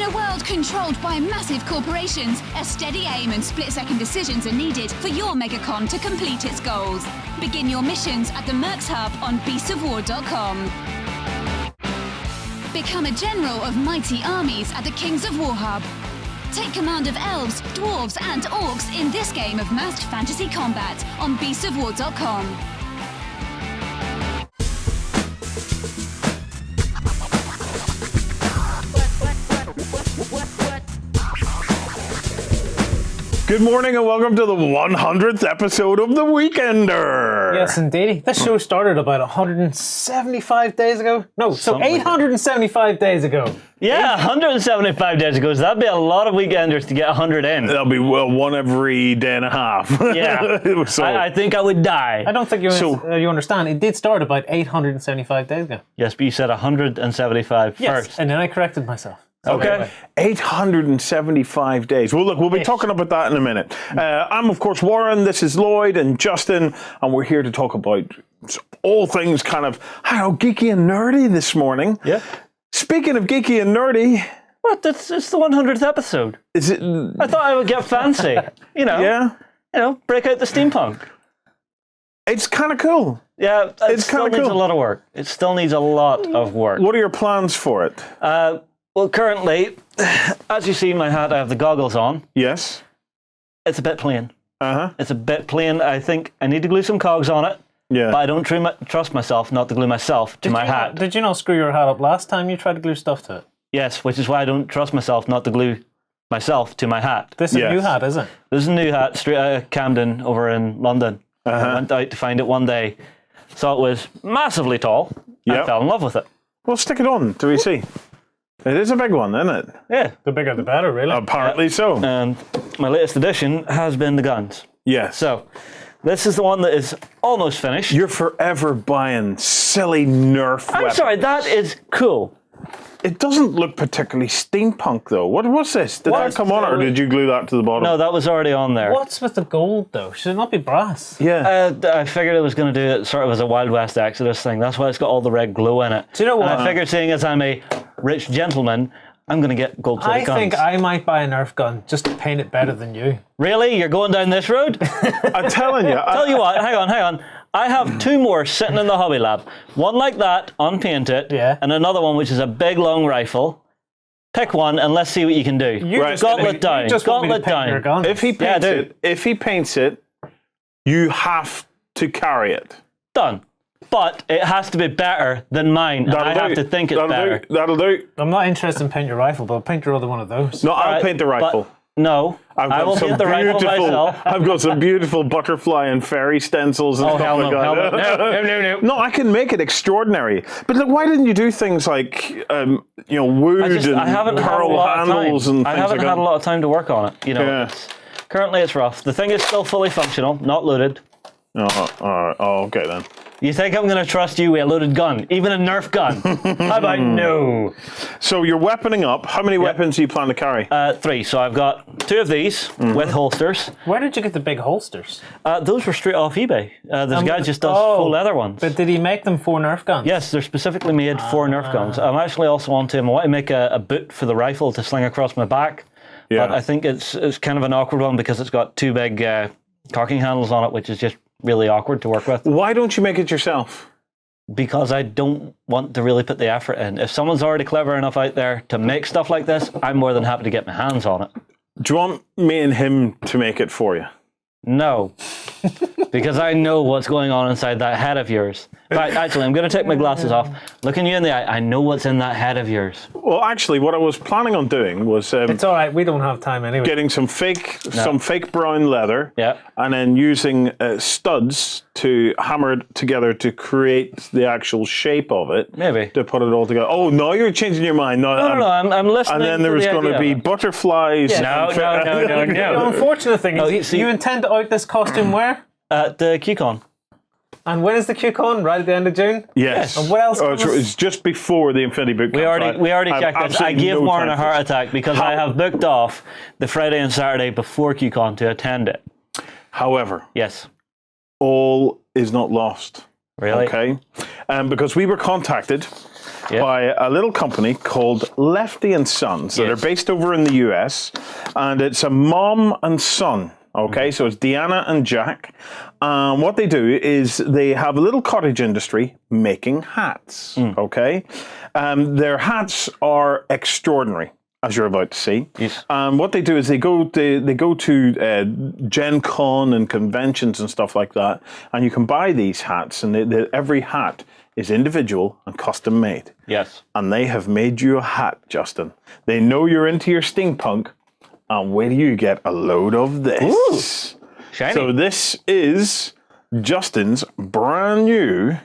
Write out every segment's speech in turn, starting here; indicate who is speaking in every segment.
Speaker 1: a world controlled by massive corporations, a steady aim and split-second decisions are needed for your megacon to complete its goals. Begin your missions at the Mercs Hub on beastsofwar.com. Become a general of mighty armies at the Kings of War Hub. Take command of elves, dwarves and orcs in this game of massed fantasy combat on beastsofwar.com.
Speaker 2: Good morning and welcome to the 100th episode of The Weekender.
Speaker 3: Yes, indeed. This show started about 175 days ago. No, so 875 days ago.
Speaker 4: Yeah, 175 days ago. So that'd be a lot of weekenders to get 100 in.
Speaker 2: That'll be one every day and a half.
Speaker 4: Yeah.
Speaker 2: So,
Speaker 4: I think I would die.
Speaker 3: I don't think you understand. It did start about 875 days ago.
Speaker 4: Yes, but you said 175 first.
Speaker 3: And then I corrected myself.
Speaker 4: Okay.
Speaker 2: 875 days. Well, look, we'll be talking about that in a minute. I'm, of course, Warren. This is Lloyd and Justin, and we're here to talk about all things kind of, geeky and nerdy this morning.
Speaker 4: Yeah.
Speaker 2: Speaking of geeky and nerdy...
Speaker 4: What? It's the 100th episode.
Speaker 2: Is it...
Speaker 4: I thought I would get fancy.
Speaker 2: Yeah?
Speaker 4: Break out the steampunk.
Speaker 2: It's kind of cool.
Speaker 4: Yeah,
Speaker 2: it's
Speaker 4: still
Speaker 2: kind of
Speaker 4: needs
Speaker 2: cool.
Speaker 4: a lot of work. It still needs a lot of work.
Speaker 2: What are your plans for it?
Speaker 4: Well, currently, as you see in my hat, I have the goggles on.
Speaker 2: Yes.
Speaker 4: It's a bit plain.
Speaker 2: Uh-huh.
Speaker 4: It's a bit plain. I think I need to glue some cogs on it.
Speaker 2: Yeah.
Speaker 4: But I don't trust myself not to glue myself to my hat.
Speaker 3: Did you not screw your hat up last time you tried to glue stuff to it?
Speaker 4: Yes, which is why I don't trust myself not to glue myself to my hat.
Speaker 3: This is a new hat, isn't it?
Speaker 4: This is a new hat straight out of Camden over in London. I went out to find it one day. Saw it was massively tall. I fell in love with it.
Speaker 2: Well, stick it on. Do we see? It is a big one, isn't it?
Speaker 4: Yeah.
Speaker 3: The bigger the better, really.
Speaker 2: Apparently so.
Speaker 4: And my latest addition has been the guns.
Speaker 2: Yes.
Speaker 4: So, this is the one that is almost finished.
Speaker 2: You're forever buying silly Nerf
Speaker 4: I'm
Speaker 2: weapons.
Speaker 4: sorry, that is cool.
Speaker 2: It doesn't look particularly steampunk, though. What's this? Did that come on it, or did you glue that to the bottom?
Speaker 4: No, that was already on there.
Speaker 3: What's with the gold, though? Should it not be brass?
Speaker 2: Yeah.
Speaker 4: I figured it was going to do it sort of as a Wild West Exodus thing. That's why it's got all the red glow in it.
Speaker 3: Do you know what?
Speaker 4: And I figured, seeing as I'm a rich gentleman, I'm going to get gold-plated guns.
Speaker 3: I think I might buy a Nerf gun just to paint it better than you.
Speaker 4: Really? You're going down this road?
Speaker 2: I'm telling you.
Speaker 4: Tell you what, hang on. I have two more sitting in the hobby lab. One like that, unpainted, and another one which is a big long rifle. Pick one and let's see what you can do. Gauntlet down. Gauntlet down.
Speaker 2: If he paints it, you have to carry it.
Speaker 4: Done. But it has to be better than mine, and I have to think it's better.
Speaker 2: That'll do.
Speaker 3: I'm not interested in painting your rifle, but I'll paint your other one of those.
Speaker 2: No, I'll paint the rifle.
Speaker 4: No, I will paint the rifle myself.
Speaker 2: I've got some beautiful butterfly and fairy stencils and stuff like that. No, I can make it extraordinary. But look, why didn't you do things like, wood and pearl handles and things like that?
Speaker 4: I haven't had a lot of time to work on it. Currently it's rough. The thing is still fully functional, not loaded.
Speaker 2: Oh, okay then.
Speaker 4: You think I'm going to trust you with a loaded gun? Even a Nerf gun? How about no?
Speaker 2: So you're weaponing up. How many weapons do you plan to carry?
Speaker 4: 3. So I've got 2 of these with holsters.
Speaker 3: Where did you get the big holsters?
Speaker 4: Those were straight off eBay. There's a guy just does full leather ones.
Speaker 3: But did he make them for Nerf guns?
Speaker 4: Yes, they're specifically made for Nerf guns. I'm actually also on to him. I want to make a boot for the rifle to sling across my back. Yeah. But I think it's kind of an awkward one because it's got 2 big cocking handles on it, which is just really awkward to work with.
Speaker 2: Why don't you make it yourself?
Speaker 4: Because I don't want to really put the effort in. If someone's already clever enough out there to make stuff like this, I'm more than happy to get my hands on it.
Speaker 2: Do you want me and him to make it for you?
Speaker 4: No. Because I know what's going on inside that head of yours. In fact, actually, I'm going to take my glasses off. Looking you in the eye, I know what's in that head of yours.
Speaker 2: Well, actually, what I was planning on doing was...
Speaker 3: it's all right, we don't have time anyway.
Speaker 2: Getting some fake brown leather, and then using studs to hammer it together to create the actual shape of it.
Speaker 4: Maybe.
Speaker 2: To put it all together. Oh, no, you're changing your mind. No,
Speaker 4: I'm listening.
Speaker 2: And then there was going to be butterflies.
Speaker 4: No.
Speaker 3: The unfortunate thing is, you intend to out this costume where?
Speaker 4: At the QCon.
Speaker 3: And when is the QCon? Right at the end of June?
Speaker 2: Yes.
Speaker 3: And what else?
Speaker 2: It's just before the Infinity Boot Camp.
Speaker 4: We already checked this. I gave Warren a heart attack because I have booked off the Friday and Saturday before QCon to attend it.
Speaker 2: However,
Speaker 4: yes,
Speaker 2: all is not lost.
Speaker 4: Really?
Speaker 2: Okay. Because we were contacted by a little company called Lefty and Sons. So they're based over in the US, and it's a mom and son. Okay, so it's Deanna and Jack. What they do is they have a little cottage industry making hats. Okay, their hats are extraordinary, as you're about to see.
Speaker 4: Yes.
Speaker 2: What they do is they go to Gen Con and conventions and stuff like that, and you can buy these hats, and every hat is individual and custom made.
Speaker 4: Yes.
Speaker 2: And they have made you a hat, Justin. They know you're into your steampunk, and where do you get a load of this?
Speaker 4: Ooh, shiny.
Speaker 2: So this is Justin's brand new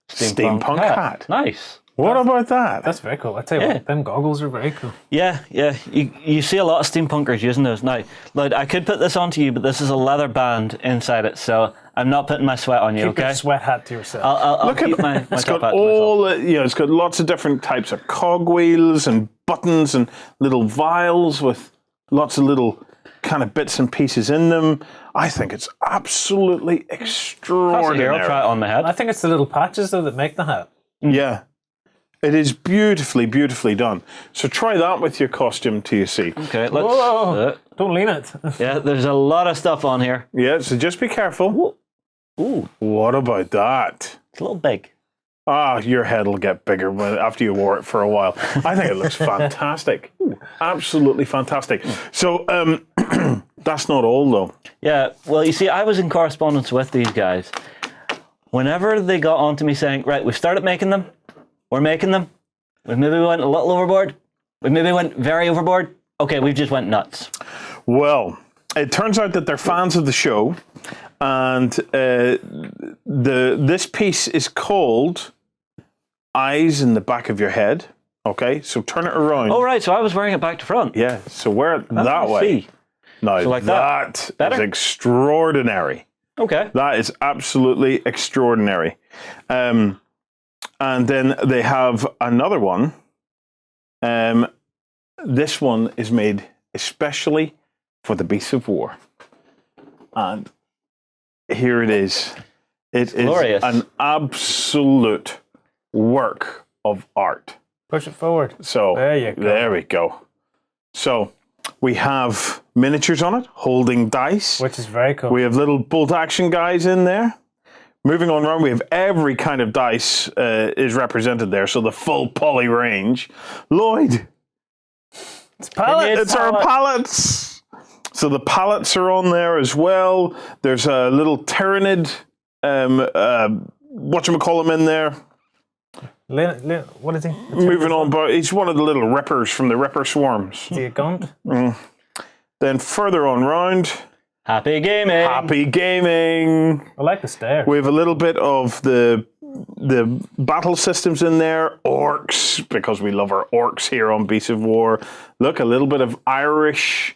Speaker 2: steampunk hat.
Speaker 4: Nice.
Speaker 2: What about that?
Speaker 3: That's very cool. I tell you what, them goggles are very cool.
Speaker 4: Yeah. You see a lot of steampunkers using those. Now, Lloyd, I could put this onto you, but this is a leather band inside it, so I'm not putting my sweat on you,
Speaker 3: Keep
Speaker 4: okay?
Speaker 3: your sweat hat to yourself.
Speaker 4: I'll
Speaker 2: Look
Speaker 4: keep
Speaker 2: at
Speaker 4: my
Speaker 2: it's
Speaker 4: top
Speaker 2: got
Speaker 4: hat to myself.
Speaker 2: all it's got lots of different types of cogwheels and buttons and little vials with lots of little kind of bits and pieces in them. I think it's absolutely extraordinary.
Speaker 4: I'll try it on my head.
Speaker 3: I think it's the little patches though that make the hat.
Speaker 2: Yeah. It is beautifully, beautifully done. So try that with your costume till you see.
Speaker 4: Okay, let's...
Speaker 3: Whoa! Don't lean it.
Speaker 4: yeah, there's a lot of stuff on here.
Speaker 2: Yeah, so just be careful.
Speaker 4: Ooh,
Speaker 2: What about that?
Speaker 4: it's a little big.
Speaker 2: Your head will get bigger after you wore it for a while. I think it looks fantastic. Absolutely fantastic. So that's not all, though.
Speaker 4: Yeah, well, you see, I was in correspondence with these guys. Whenever they got on to me saying, right, we've started making them, we're making them, we maybe went a little overboard, we maybe went very overboard, okay, we just went nuts.
Speaker 2: Well, it turns out that they're fans of the show, and this piece is called Eyes in the Back of Your Head. Okay, so turn it around.
Speaker 4: Oh, right, so I was wearing it back to front.
Speaker 2: Yeah, so wear it that way.
Speaker 4: See.
Speaker 2: Now,
Speaker 4: So like
Speaker 2: that
Speaker 4: Better?
Speaker 2: is extraordinary.
Speaker 4: Okay.
Speaker 2: That is absolutely extraordinary. And then they have another one. This one is made especially for the Beasts of War. And here it is. It is
Speaker 4: glorious.
Speaker 2: an absolute work of art.
Speaker 3: Push it forward.
Speaker 2: So
Speaker 3: There you go.
Speaker 2: There we go. So we have miniatures on it, holding dice.
Speaker 3: Which is very cool.
Speaker 2: We have little bolt action guys in there. Moving on around, we have every kind of dice is represented there. So the full poly range. Lloyd,
Speaker 3: It's pallets.
Speaker 2: it's our pallets. So the pallets are on there as well. There's a little Tyrannid, whatchamacallem in there.
Speaker 3: What is he?
Speaker 2: Moving on, but he's one of the little rippers from the Ripper Swarms.
Speaker 3: Is he a gund?
Speaker 2: Then further on round,
Speaker 4: Happy gaming.
Speaker 2: Happy Gaming.
Speaker 3: I like the stairs.
Speaker 2: We have a little bit of the battle systems in there, orcs, because we love our orcs here on Beasts of War. Look, a little bit of Irish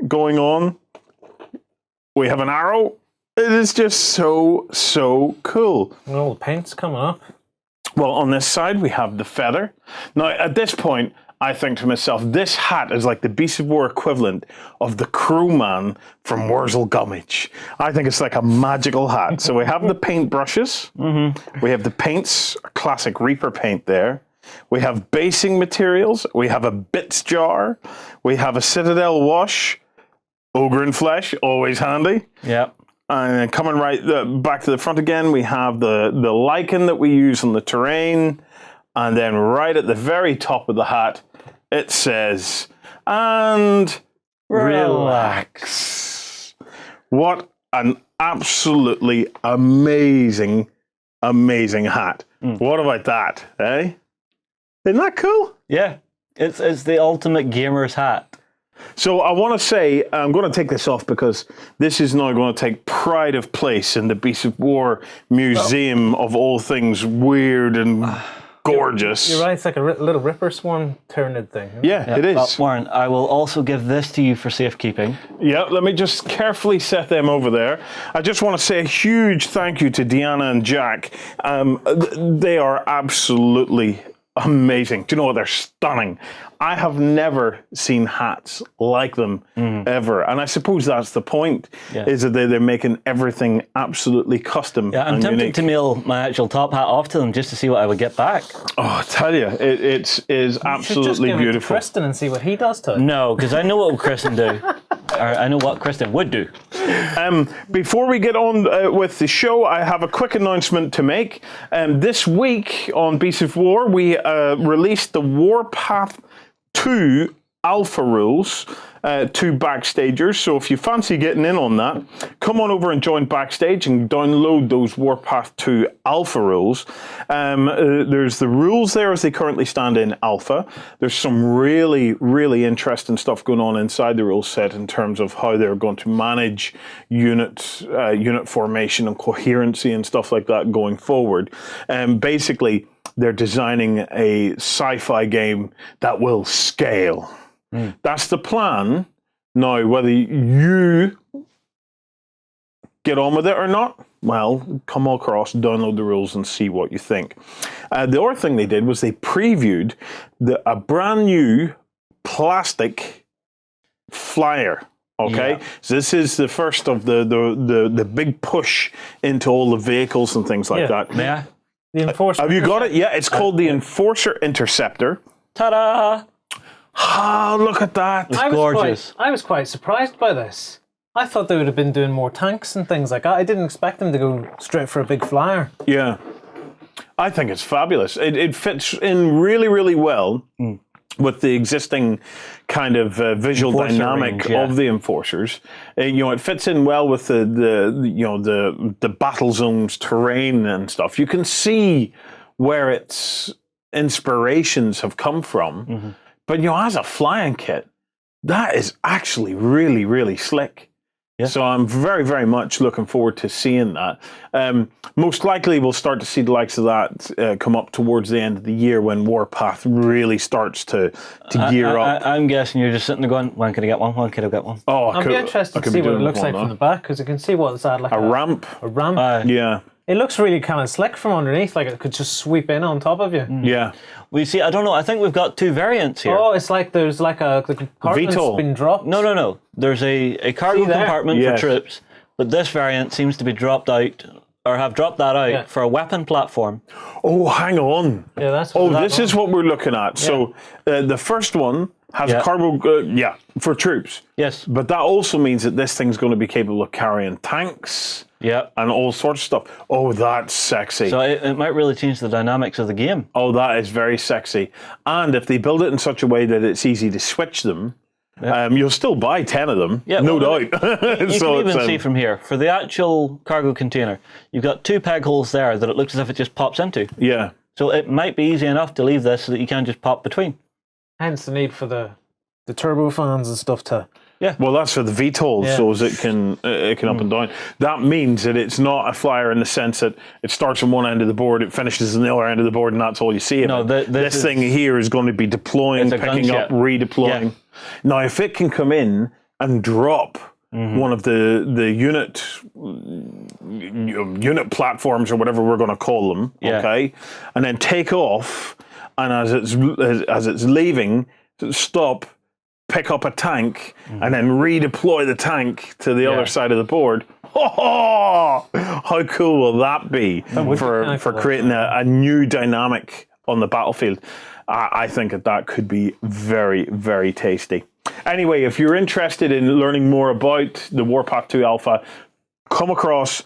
Speaker 2: going on. We have an arrow. It is just so cool.
Speaker 3: And all the paint's coming up.
Speaker 2: Well, on this side, we have the feather. Now, at this point, I think to myself, this hat is like the Beast of War equivalent of the crewman from Wurzel Gummidge. I think it's like a magical hat. So we have the paint brushes. Mm-hmm. We have the paints, a classic Reaper paint there. We have basing materials. We have a bits jar. We have a Citadel wash. Ogre and flesh, always handy.
Speaker 4: Yeah.
Speaker 2: And then coming right back to the front again, we have the lichen that we use on the terrain. And then right at the very top of the hat, it says, and relax. What an absolutely amazing hat. What about that, eh? Isn't that cool?
Speaker 4: Yeah. It's the ultimate gamer's hat.
Speaker 2: So I want to say, I'm going to take this off because this is now going to take pride of place in the Beasts of War Museum of all things weird and gorgeous.
Speaker 3: You're right, it's like a little Ripper Swarm Tyrannid thing.
Speaker 2: Yeah, it is.
Speaker 4: Warren, I will also give this to you for safekeeping.
Speaker 2: Yeah, let me just carefully set them over there. I just want to say a huge thank you to Deanna and Jack. They are absolutely amazing. Do you know what? They're stunning. I have never seen hats like them ever. And I suppose that's the point, is that they're making everything absolutely custom.
Speaker 4: Yeah, I'm tempted to mail my actual top hat off to them just to see what I would get back.
Speaker 2: Oh, I tell you, it is absolutely
Speaker 3: beautiful.
Speaker 2: beautiful.
Speaker 3: To Kristen and see what he does to it.
Speaker 4: No, because I know what Kristen do. Or I know what Kristen would do.
Speaker 2: Before we get on with the show, I have a quick announcement to make. This week on Beasts of War, we released the Warpath 2 alpha rules to Backstagers. So if you fancy getting in on that, come on over and join Backstage and download those Warpath 2 alpha rules. There's the rules there as they currently stand in alpha. There's some really, really interesting stuff going on inside the rule set in terms of how they're going to manage unit formation and coherency and stuff like that going forward. Basically, they're designing a sci-fi game that will scale. That's the plan. Now, whether you get on with it or not, well, come across, download the rules and see what you think. The other thing they did was they previewed a brand new plastic flyer. Okay, yeah. So this is the first of the big push into all the vehicles and things like that.
Speaker 4: Yeah.
Speaker 3: The Enforcer.
Speaker 2: Have you got it? Yeah, it's called the Enforcer Interceptor.
Speaker 4: Ta-da!
Speaker 2: Oh, look at that.
Speaker 4: It's gorgeous.
Speaker 3: I was quite surprised by this. I thought they would have been doing more tanks and things like that. I didn't expect them to go straight for a big flyer.
Speaker 2: Yeah. I think it's fabulous. It fits in really, really well with the existing kind of visual
Speaker 4: Enforcer
Speaker 2: dynamic
Speaker 4: range,
Speaker 2: of the Enforcers. It fits in well with the battle zones terrain and stuff. You can see where its inspirations have come from. But, as a flying kit, that is actually really, really slick. Yeah. So I'm very, very much looking forward to seeing that. Most likely we'll start to see the likes of that come up towards the end of the year when Warpath really starts to gear up.
Speaker 4: I'm guessing you're just sitting there going, when can I get one? When can I get one?
Speaker 2: Oh,
Speaker 3: I'd be interested to see what it looks like from the back, because you can see what's that like
Speaker 2: a ramp.
Speaker 3: A ramp.
Speaker 2: Yeah.
Speaker 3: It looks really kind of slick from underneath, like it could just sweep in on top of you.
Speaker 2: Yeah.
Speaker 4: We see, I don't know, I think we've got two variants here.
Speaker 3: Oh, it's like there's like the compartment's
Speaker 2: VTOL.
Speaker 3: been dropped.
Speaker 4: No. There's a cargo compartment for troops, but this variant seems to be dropped out, or have dropped that out for a weapon platform.
Speaker 2: Oh, hang on.
Speaker 3: Yeah, that's
Speaker 2: this is what we're looking at. Yeah. So the first one has cargo, for troops.
Speaker 4: Yes.
Speaker 2: But that also means that this thing's going to be capable of carrying tanks.
Speaker 4: Yeah.
Speaker 2: And all sorts of stuff. Oh, that's sexy.
Speaker 4: So it might really change the dynamics of the game.
Speaker 2: Oh, that is very sexy. And if they build it in such a way that it's easy to switch them, you'll still buy 10 of them, no doubt.
Speaker 4: You can even see from here, for the actual cargo container, you've got two peg holes there that it looks as if it just pops into.
Speaker 2: Yeah.
Speaker 4: So it might be easy enough to leave this so that you can just pop between.
Speaker 3: Hence the need for the turbo fans and stuff to...
Speaker 2: Yeah. Well, that's for the VTOL, so as it can up and down. That means that it's not a flyer in the sense that it starts on one end of the board, it finishes on the other end of the board, and that's all you see of it. This thing here is going to be deploying, picking up, redeploying. Yeah. Now, if it can come in and drop one of the unit platforms or whatever we're going to call them, okay, and then take off, and as it's leaving, stop, pick up a tank, and then redeploy the tank to the other side of the board. Oh, how cool will that be for creating a new dynamic on the battlefield? I think that could be very, very tasty. Anyway, if you're interested in learning more about the Warpath 2 Alpha, come across,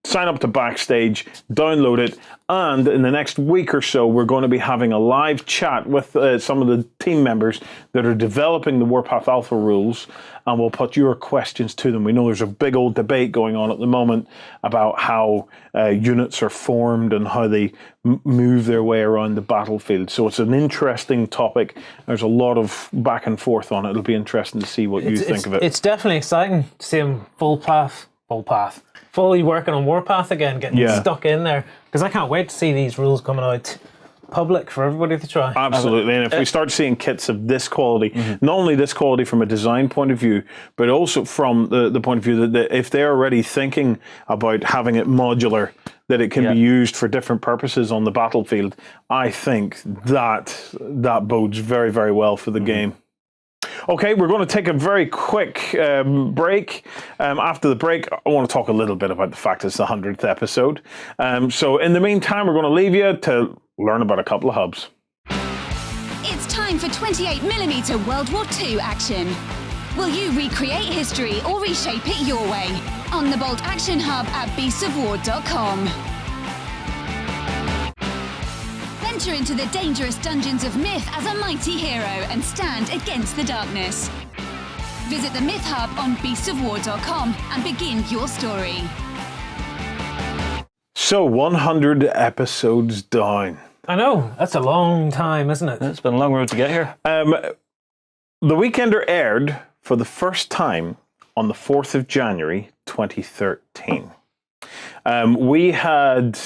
Speaker 2: sign up to Backstage, download it, and in the next week or so, we're going to be having a live chat with some of the team members that are developing the Warpath Alpha rules, and we'll put your questions to them. We know there's a big old debate going on at the moment about how units are formed and how they move their way around the battlefield. So it's an interesting topic. There's a lot of back and forth on it. It'll be interesting to see what you think of it.
Speaker 3: It's definitely exciting to see them fully working on Warpath again, getting stuck in there, because I can't wait to see these rules coming out public for everybody to try.
Speaker 2: Absolutely, and if we start seeing kits of this quality, not only this quality from a design point of view, but also from the point of view that if they're already thinking about having it modular, that it can be used for different purposes on the battlefield, I think that bodes very, very well for the game. Okay, we're going to take a very quick break. After the break, I want to talk a little bit about the fact it's the 100th episode. So in the meantime, we're going to leave you to learn about a couple of hubs.
Speaker 1: It's time for 28mm World War II action. Will you recreate history or reshape it your way? On the Bolt Action Hub at beastsofwar.com. Enter into the dangerous dungeons of myth as a mighty hero and stand against the darkness. Visit the Myth Hub on beastsofwar.com and begin your story.
Speaker 2: So 100 episodes down.
Speaker 3: I know, that's a long time, isn't it?
Speaker 4: It's been a long road to get here.
Speaker 2: The Weekender aired for the first time on the 4th of January 2013. We had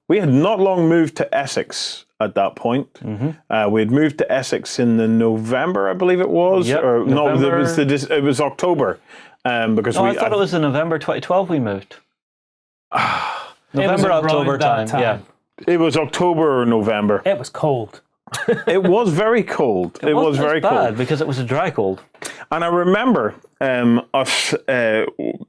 Speaker 2: not long moved to Essex at that point. We had moved to Essex in the November, I believe it was.
Speaker 4: Yep,
Speaker 2: or no,
Speaker 4: November.
Speaker 2: it was October. Because
Speaker 4: I thought it was in November 2012 we moved. November, October time. Yeah.
Speaker 2: It was October or November.
Speaker 3: It was cold.
Speaker 2: It was very cold. It was very
Speaker 4: bad
Speaker 2: cold
Speaker 4: because it was a dry cold.
Speaker 2: And I remember us,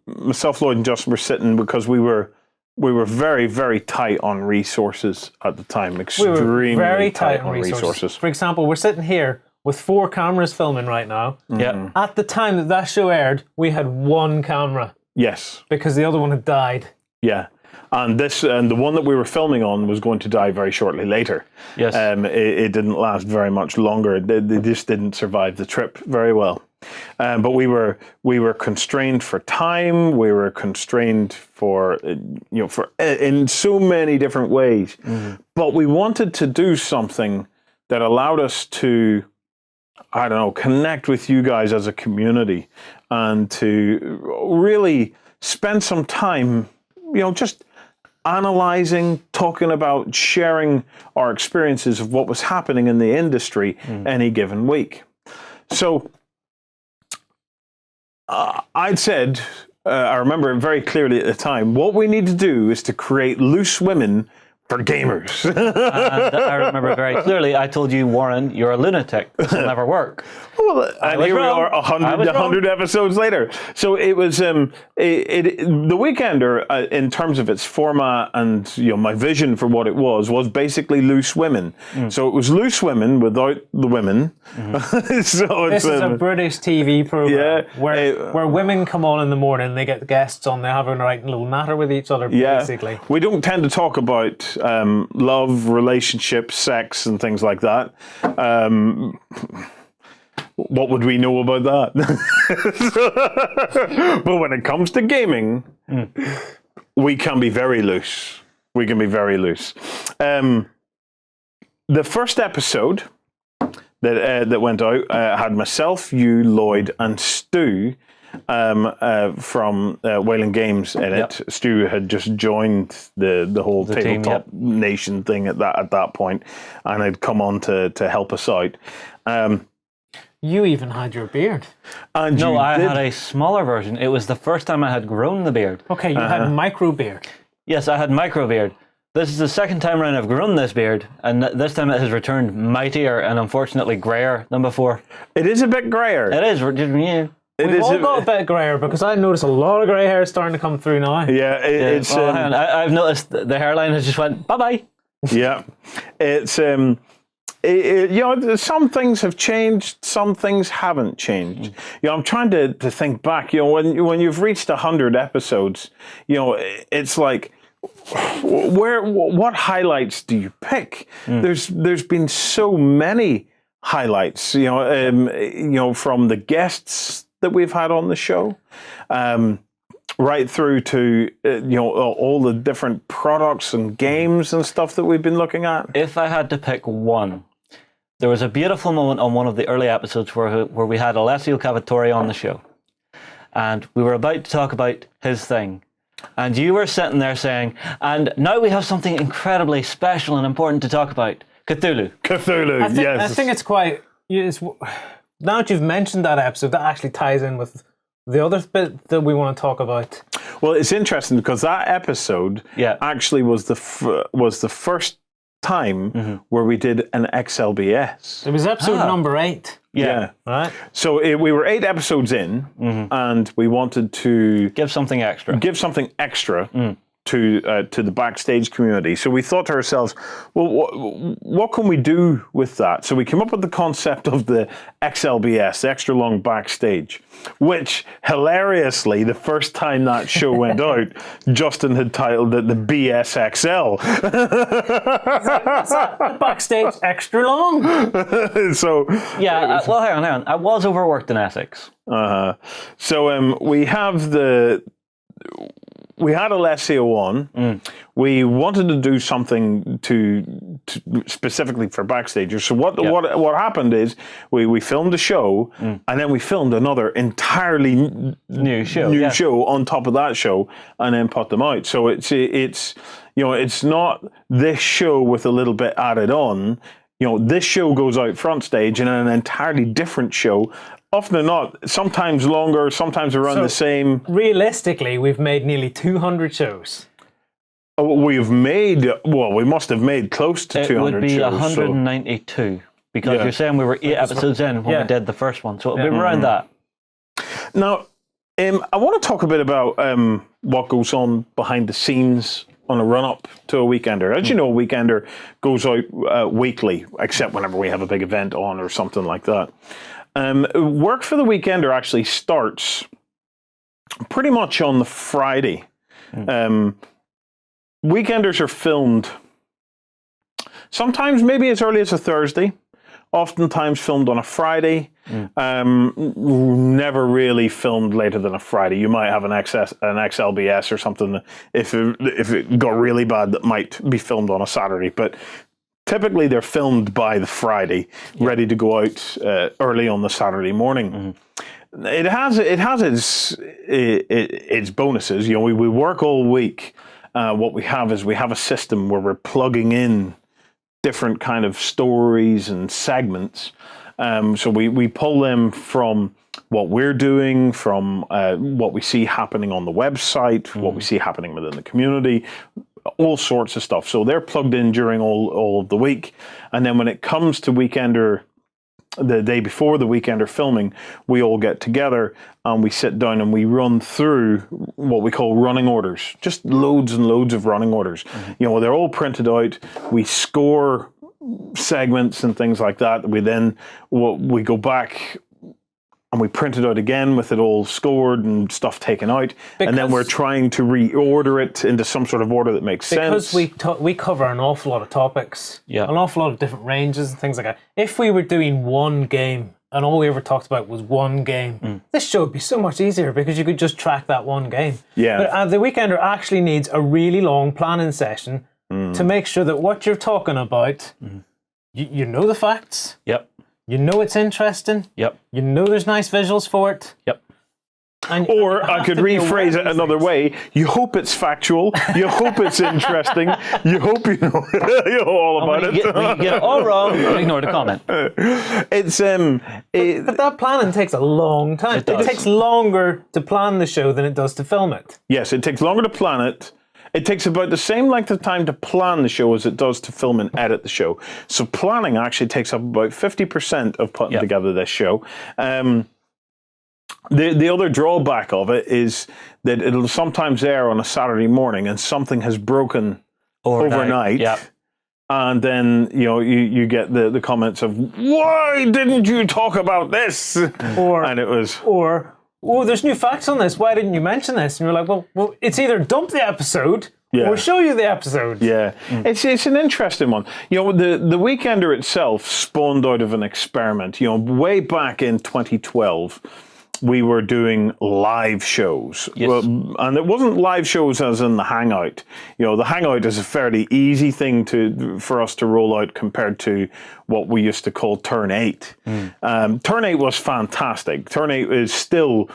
Speaker 2: myself, Lloyd, and Justin were sitting because we were very, very tight on resources at the time. Extremely
Speaker 3: very tight on resources. For example, we're sitting here with 4 cameras filming right now.
Speaker 4: Yeah.
Speaker 3: At the time that show aired, we had 1 camera.
Speaker 2: Yes.
Speaker 3: Because the other one had died.
Speaker 2: Yeah. And the one that we were filming on was going to die very shortly later.
Speaker 4: Yes.
Speaker 2: It didn't last very much longer. They just didn't survive the trip very well. But we were constrained for time. We were constrained for in so many different ways. But we wanted to do something that allowed us to, I don't know, connect with you guys as a community and to really spend some time, just analyzing, talking about, sharing our experiences of what was happening in the industry any given week. So I'd said, I remember it very clearly at the time, what we need to do is to create loose women for gamers.
Speaker 4: And I remember very clearly, I told you, Warren, you're a lunatic. This will never work.
Speaker 2: Well, and here we are 100 episodes later. So it was the Weekender, in terms of its format and my vision for what it was basically loose women. So it was loose women without the women. So
Speaker 3: this is a British TV program where women come on in the morning, they get guests on, they have a little natter with each other, basically.
Speaker 2: We don't tend to talk about love, relationships, sex, and things like that. What would we know about that? But when it comes to gaming, we can be very loose. We can be very loose. The first episode that went out had myself, you, Lloyd, and Stu from Wayland Games in it. Stu had just joined the whole Tabletop Nation thing at that point, and had come on to help us out.
Speaker 3: You even had your beard.
Speaker 2: And
Speaker 4: no, I had a smaller version. It was the first time I had grown the beard.
Speaker 3: Okay, you had micro beard.
Speaker 4: Yes, I had micro beard. This is the second time around I've grown this beard, and this time it has returned mightier and unfortunately grayer than before.
Speaker 2: It is a bit grayer.
Speaker 4: It is.
Speaker 3: We've all got a bit grayer because I noticed a lot of grey hair starting to come through now.
Speaker 2: Yeah, it's.
Speaker 4: I've noticed the hairline has just went bye-bye.
Speaker 2: Yeah, it's. Some things have changed, some things haven't changed. I'm trying to think back. When you've reached 100 episodes, it's like, what highlights do you pick? There's been so many highlights. From the guests that we've had on the show, right through to all the different products and games and stuff that we've been looking at.
Speaker 4: If I had to pick one. There was a beautiful moment on one of the early episodes where we had Alessio Cavatore on the show. And we were about to talk about his thing. And you were sitting there saying, and now we have something incredibly special and important to talk about. Cthulhu.
Speaker 2: Yes.
Speaker 3: I think it's quite... now that you've mentioned that episode, that actually ties in with the other bit that we want to talk about.
Speaker 2: Well, it's interesting because that episode actually was the first time where we did an XLBS.
Speaker 3: It was episode number 8.
Speaker 2: Yeah.
Speaker 3: Right.
Speaker 2: So we were 8 episodes in, and we wanted to
Speaker 4: give something extra.
Speaker 2: To the backstage community. So we thought to ourselves, well, what can we do with that? So we came up with the concept of the XLBS, the extra long backstage, which hilariously, the first time that show went out, Justin had titled it the BSXL.
Speaker 3: The backstage extra long.
Speaker 2: So
Speaker 4: well, hang on. I was overworked in Essex.
Speaker 2: So we had Alessio on. We wanted to do something to specifically for backstagers. So what happened is we filmed a show, and then we filmed another entirely new show on top of that show, and then put them out. So it's not this show with a little bit added on. This show goes out front stage, and then an entirely different show. Often or not, sometimes longer, sometimes around the same.
Speaker 3: Realistically, we've made nearly 200 shows.
Speaker 2: We must have made close to 200 shows. It would
Speaker 4: be 192, because you're saying we were 8 episodes in when we did the first one, so it'll be around that.
Speaker 2: Now, I want to talk a bit about what goes on behind the scenes on a run-up to a Weekender. As you know, a Weekender goes out weekly, except whenever we have a big event on or something like that. Work for the Weekender actually starts pretty much on the Friday. Weekenders are filmed sometimes maybe as early as a Thursday, oftentimes filmed on a Friday, never really filmed later than a Friday. You might have an XLBS or something if it got really bad that might be filmed on a Saturday, but typically they're filmed by the Friday, ready to go out early on the Saturday morning. It has its bonuses. We work all week. What we have is we have a system where we're plugging in different kind of stories and segments. So we pull them from what we're doing, from what we see happening on the website, what we see happening within the community, all sorts of stuff. So they're plugged in during all of the week. And then when it comes to Weekender, the day before the Weekender filming, we all get together and we sit down and we run through what we call running orders. Just loads and loads of running orders. They're all printed out. We score segments and things like that. We go back and we print it out again with it all scored and stuff taken out. And then we're trying to reorder it into some sort of order that makes sense.
Speaker 3: Because we cover an awful lot of topics, an awful lot of different ranges and things like that. If we were doing one game and all we ever talked about was one game, this show would be so much easier because you could just track that one game. But the Weekender actually needs a really long planning session to make sure that what you're talking about, you know the facts. You know it's interesting. You know there's nice visuals for it.
Speaker 2: Or I could rephrase it another way. You hope it's factual. You hope it's interesting. You hope you know all about it.
Speaker 4: You get it all wrong, ignore the comment.
Speaker 3: But that planning takes a long time. It takes longer to plan the show than it does to film it.
Speaker 2: Yes, it takes longer to plan it. It takes about the same length of time to plan the show as it does to film and edit the show. So planning actually takes up about 50% of putting together this show. The other drawback of it is that it'll sometimes air on a Saturday morning and something has broken overnight. And then you get the comments of, why didn't you talk about this?
Speaker 3: Oh, there's new facts on this. Why didn't you mention this? And you're like, well, it's either dump the episode or show you the episode.
Speaker 2: It's an interesting one. The Weekender itself spawned out of an experiment. Way back in 2012, we were doing live shows. And it wasn't live shows as in the Hangout. The Hangout is a fairly easy thing for us to roll out compared to what we used to call Turn 8. Turn 8 was fantastic. Turn 8 is still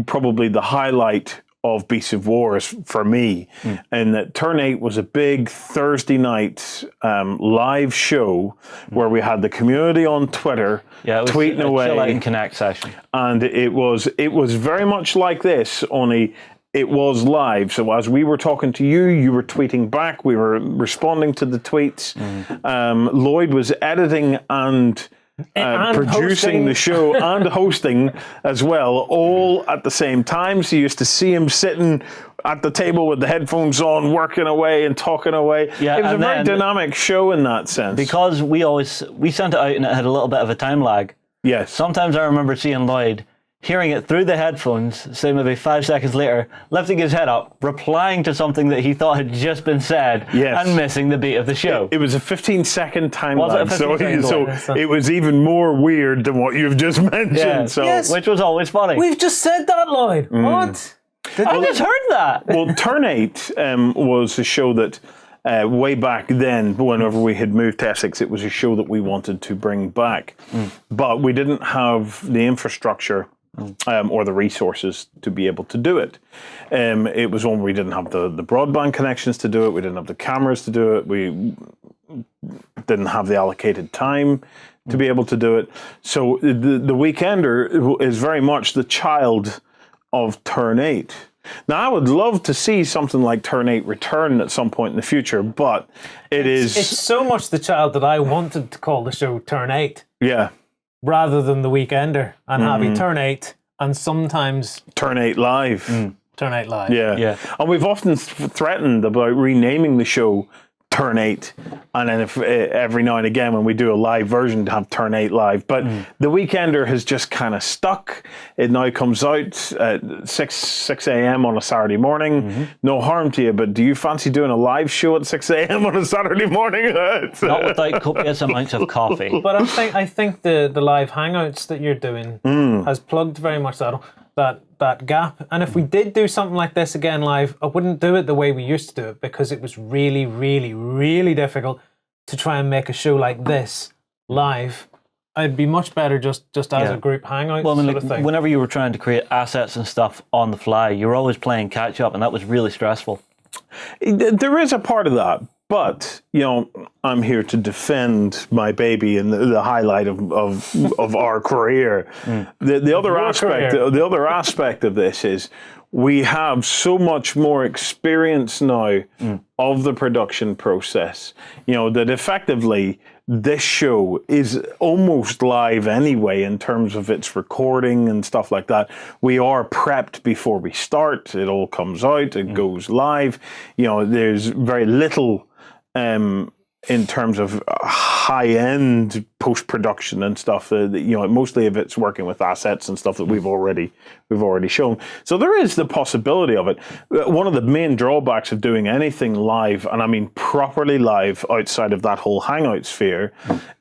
Speaker 2: probably the highlight of Beasts of War for me, and that Turn 8 was a big Thursday night live show where we had the community on Twitter tweeting away.
Speaker 4: Chill out and connect session.
Speaker 2: And it was very much like this, only it was live. So as we were talking to you, you were tweeting back. We were responding to the tweets. Lloyd was editing and producing
Speaker 3: hosting.
Speaker 2: the show and hosting as well, all at the same time. So you used to see him sitting at the table with the headphones on, working away and talking away.
Speaker 4: Yeah,
Speaker 2: it was a
Speaker 4: and
Speaker 2: very
Speaker 4: then,
Speaker 2: dynamic show in that sense.
Speaker 4: because we sent it out and it had a little bit of a time lag.
Speaker 2: Yes.
Speaker 4: Sometimes I remember seeing Lloyd hearing it through the headphones, say maybe 5 seconds later, lifting his head up, replying to something that he thought had just been said, and missing the beat of the show.
Speaker 2: It was a 15-second time
Speaker 4: Was it a
Speaker 2: lag, so
Speaker 4: 15-second
Speaker 2: it was even more weird than what you've just mentioned.
Speaker 4: Yeah.
Speaker 2: So,
Speaker 3: Yes.
Speaker 4: Which was always funny.
Speaker 3: We've just said that, Lloyd. What?
Speaker 4: I just heard that.
Speaker 2: well, Turn 8 was a show that way back then, whenever we had moved to Essex, it was a show that we wanted to bring back, but we didn't have the infrastructure or the resources to be able to do it. It was one we didn't have the broadband connections to do it. We didn't have the cameras to do it. We didn't have the allocated time to be able to do it. So the Weekender is very much the child of Turn 8. Now, I would love to see something like Turn 8 return at some point in the future, but
Speaker 3: It's so much the child that I wanted to call the show Turn 8
Speaker 2: yeah,
Speaker 3: rather than the Weekender, and having Turn 8 and sometimes
Speaker 2: Turn 8 Live.
Speaker 3: Turn 8 Live.
Speaker 2: Yeah. And we've often threatened about renaming the show Turn 8, and then if every now and again when we do a live version to have Turn 8 Live. But the Weekender has just kind of stuck. It now comes out at 6 a.m. on a Saturday morning. No harm to you, but do you fancy doing a live show at 6 a.m. on a Saturday morning?
Speaker 4: Not without copious amounts of coffee.
Speaker 3: But I think the live hangouts that you're doing has plugged very much that gap. And if we did do something like this again live, I wouldn't do it the way we used to do it, because it was really, really, really difficult to try and make a show like this live. It'd be much better just as a group hangout sort of thing.
Speaker 4: Whenever you were trying to create assets and stuff on the fly, you were always playing catch up, and that was really stressful.
Speaker 2: There is a part of that, but I'm here to defend my baby and the highlight of our career. The other aspect of this is we have so much more experience now of the production process. That effectively this show is almost live anyway in terms of its recording and stuff like that. We are prepped before we start. It all comes out. It goes live. There's very little in terms of high-end post-production and stuff. Mostly of it's working with assets and stuff that we've already shown. So there is the possibility of it. One of the main drawbacks of doing anything live, and I mean properly live outside of that whole hangout sphere,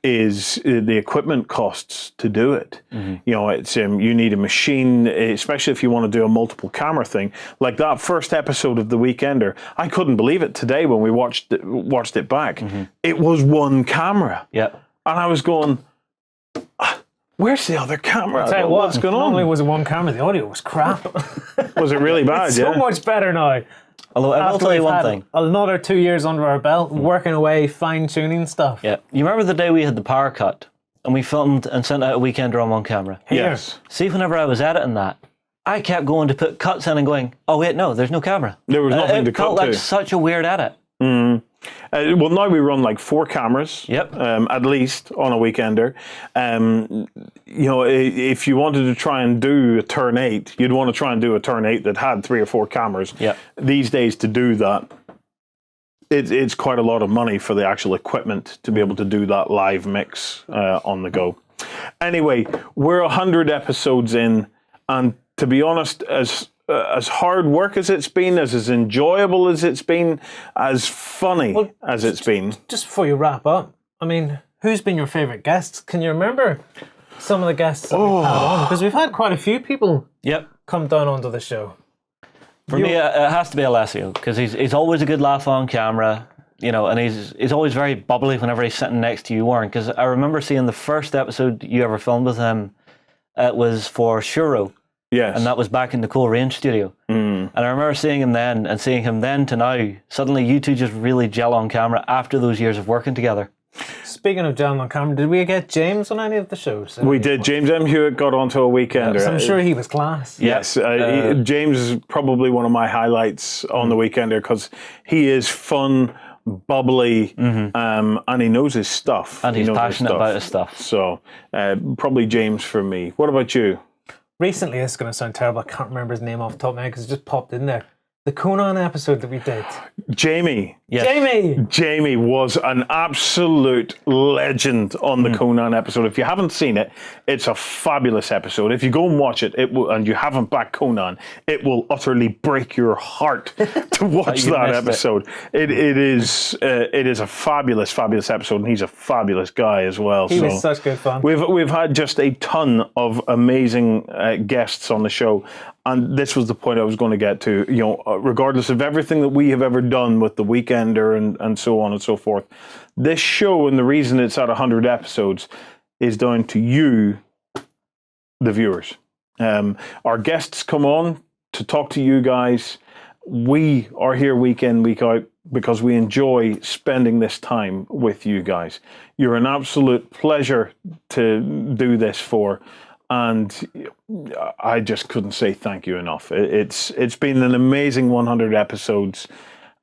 Speaker 2: is the equipment costs to do it. It's you need a machine, especially if you want to do a multiple camera thing. Like that first episode of The Weekender, I couldn't believe it today when we watched it back. It was one camera.
Speaker 4: Yep.
Speaker 2: And I was going, where's the other camera?
Speaker 3: I'll tell you
Speaker 2: What's going
Speaker 3: not
Speaker 2: on?
Speaker 3: only was it one camera, the audio was crap.
Speaker 2: Was it really bad?
Speaker 3: So much better now.
Speaker 4: Although I will tell you one thing.
Speaker 3: Another 2 years under our belt, working away, fine-tuning stuff.
Speaker 4: Yeah. You remember the day we had the power cut and we filmed and sent out a Weekender on one camera?
Speaker 2: Yes.
Speaker 4: See, whenever I was editing that, I kept going to put cuts in and going, oh wait, no, there's no camera.
Speaker 2: There was nothing to
Speaker 4: It felt
Speaker 2: cut to.
Speaker 4: like such a weird edit.
Speaker 2: Well, now we run like 4 cameras,
Speaker 4: Yep.
Speaker 2: At least on a Weekender. If you wanted to try and do a Turn 8, you'd want to try and do a Turn 8 that had 3 or 4 cameras.
Speaker 4: Yep.
Speaker 2: These days, to do that, it's quite a lot of money for the actual equipment to be able to do that live mix on the go. Anyway, we're 100 episodes in, and to be honest, as hard work as it's been, as enjoyable as it's been, as funny as it's been.
Speaker 3: Just before you wrap up, I mean, who's been your favourite guests? Can you remember some of the guests that we've had on? Because we've had quite a few people come down onto the show.
Speaker 4: For me, it has to be Alessio, because he's always a good laugh on camera, and he's always very bubbly whenever he's sitting next to you, Warren. Because I remember seeing the first episode you ever filmed with him. It was for Shuro.
Speaker 2: Yes.
Speaker 4: And that was back in the Cool Range studio. And I remember seeing him then, and seeing him then to now. Suddenly you two just really gel on camera after those years of working together.
Speaker 3: Speaking of John on camera, did we get James on any of the shows?
Speaker 2: We did. James M. Hewitt got onto a weekender.
Speaker 3: So I'm sure he was class.
Speaker 2: Yes, James is probably one of my highlights on the weekender because he is fun, bubbly, and he knows his stuff.
Speaker 4: And he's passionate about his stuff.
Speaker 2: So probably James for me. What about you?
Speaker 3: Recently, this is going to sound terrible. I can't remember his name off the top of my head because it just popped in there. The Conan episode that we did.
Speaker 2: Jamie.
Speaker 3: Yes.
Speaker 2: Jamie was an absolute legend on the Conan episode. If you haven't seen it, it's a fabulous episode. If you go and watch it, and you haven't backed Conan, it will utterly break your heart to watch that episode. It is a fabulous, fabulous episode, and he's a fabulous guy as well.
Speaker 3: He was such good fun.
Speaker 2: We've had just a ton of amazing guests on the show. And this was the point I was going to get to, regardless of everything that we have ever done with The Weekender and so on and so forth, this show, and the reason it's at 100 episodes, is down to you, the viewers. Our guests come on to talk to you guys. We are here week in, week out, because we enjoy spending this time with you guys. You're an absolute pleasure to do this for. And I just couldn't say thank you enough. It's been an amazing 100 episodes.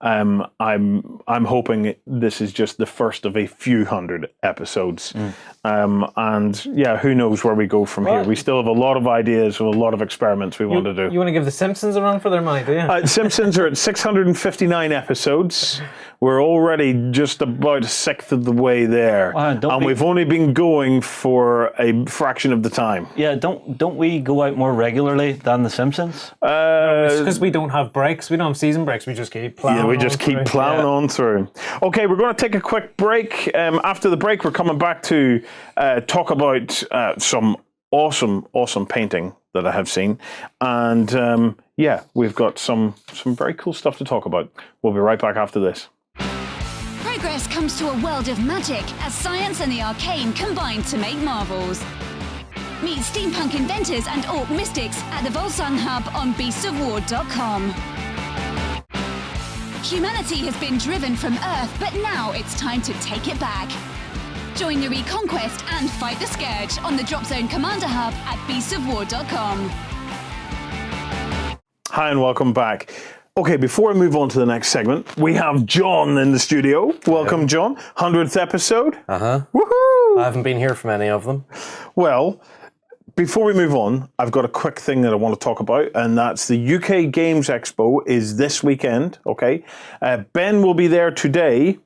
Speaker 2: I'm hoping this is just the first of a few hundred episodes. And yeah, who knows where we go from here. We still have a lot of ideas and a lot of experiments we want to do.
Speaker 3: You want to give the Simpsons a run for their money, do you?
Speaker 2: Simpsons are at 659 episodes. We're already just about a sixth of the way there. And we've only been going for a fraction of the time.
Speaker 4: Yeah, don't we go out more regularly than the Simpsons?
Speaker 3: It's because we don't have breaks. We don't have season breaks. We just keep plowing on.
Speaker 2: Yeah, we just keep plowing on through. Okay, we're going to take a quick break. After the break, we're coming back to talk about some awesome painting that I have seen. And we've got some very cool stuff to talk about. We'll be right back after this.
Speaker 1: Progress comes to a world of magic as science and the arcane combine to make marvels. Meet steampunk inventors and orc mystics at the Volsung Hub on beastsofwar.com. Humanity has been driven from Earth, but now it's time to take it back. Join the Reconquest and fight the Scourge on the Drop Zone Commander Hub at beastsofwar.com.
Speaker 2: Hi and welcome back. Okay, before I move on to the next segment, we have John in the studio. Welcome, John. 100th episode. Woohoo!
Speaker 5: I haven't been here for many of them.
Speaker 2: Well, before we move on, I've got a quick thing that I want to talk about, and that's the UK Games Expo is this weekend, okay? Ben will be there today,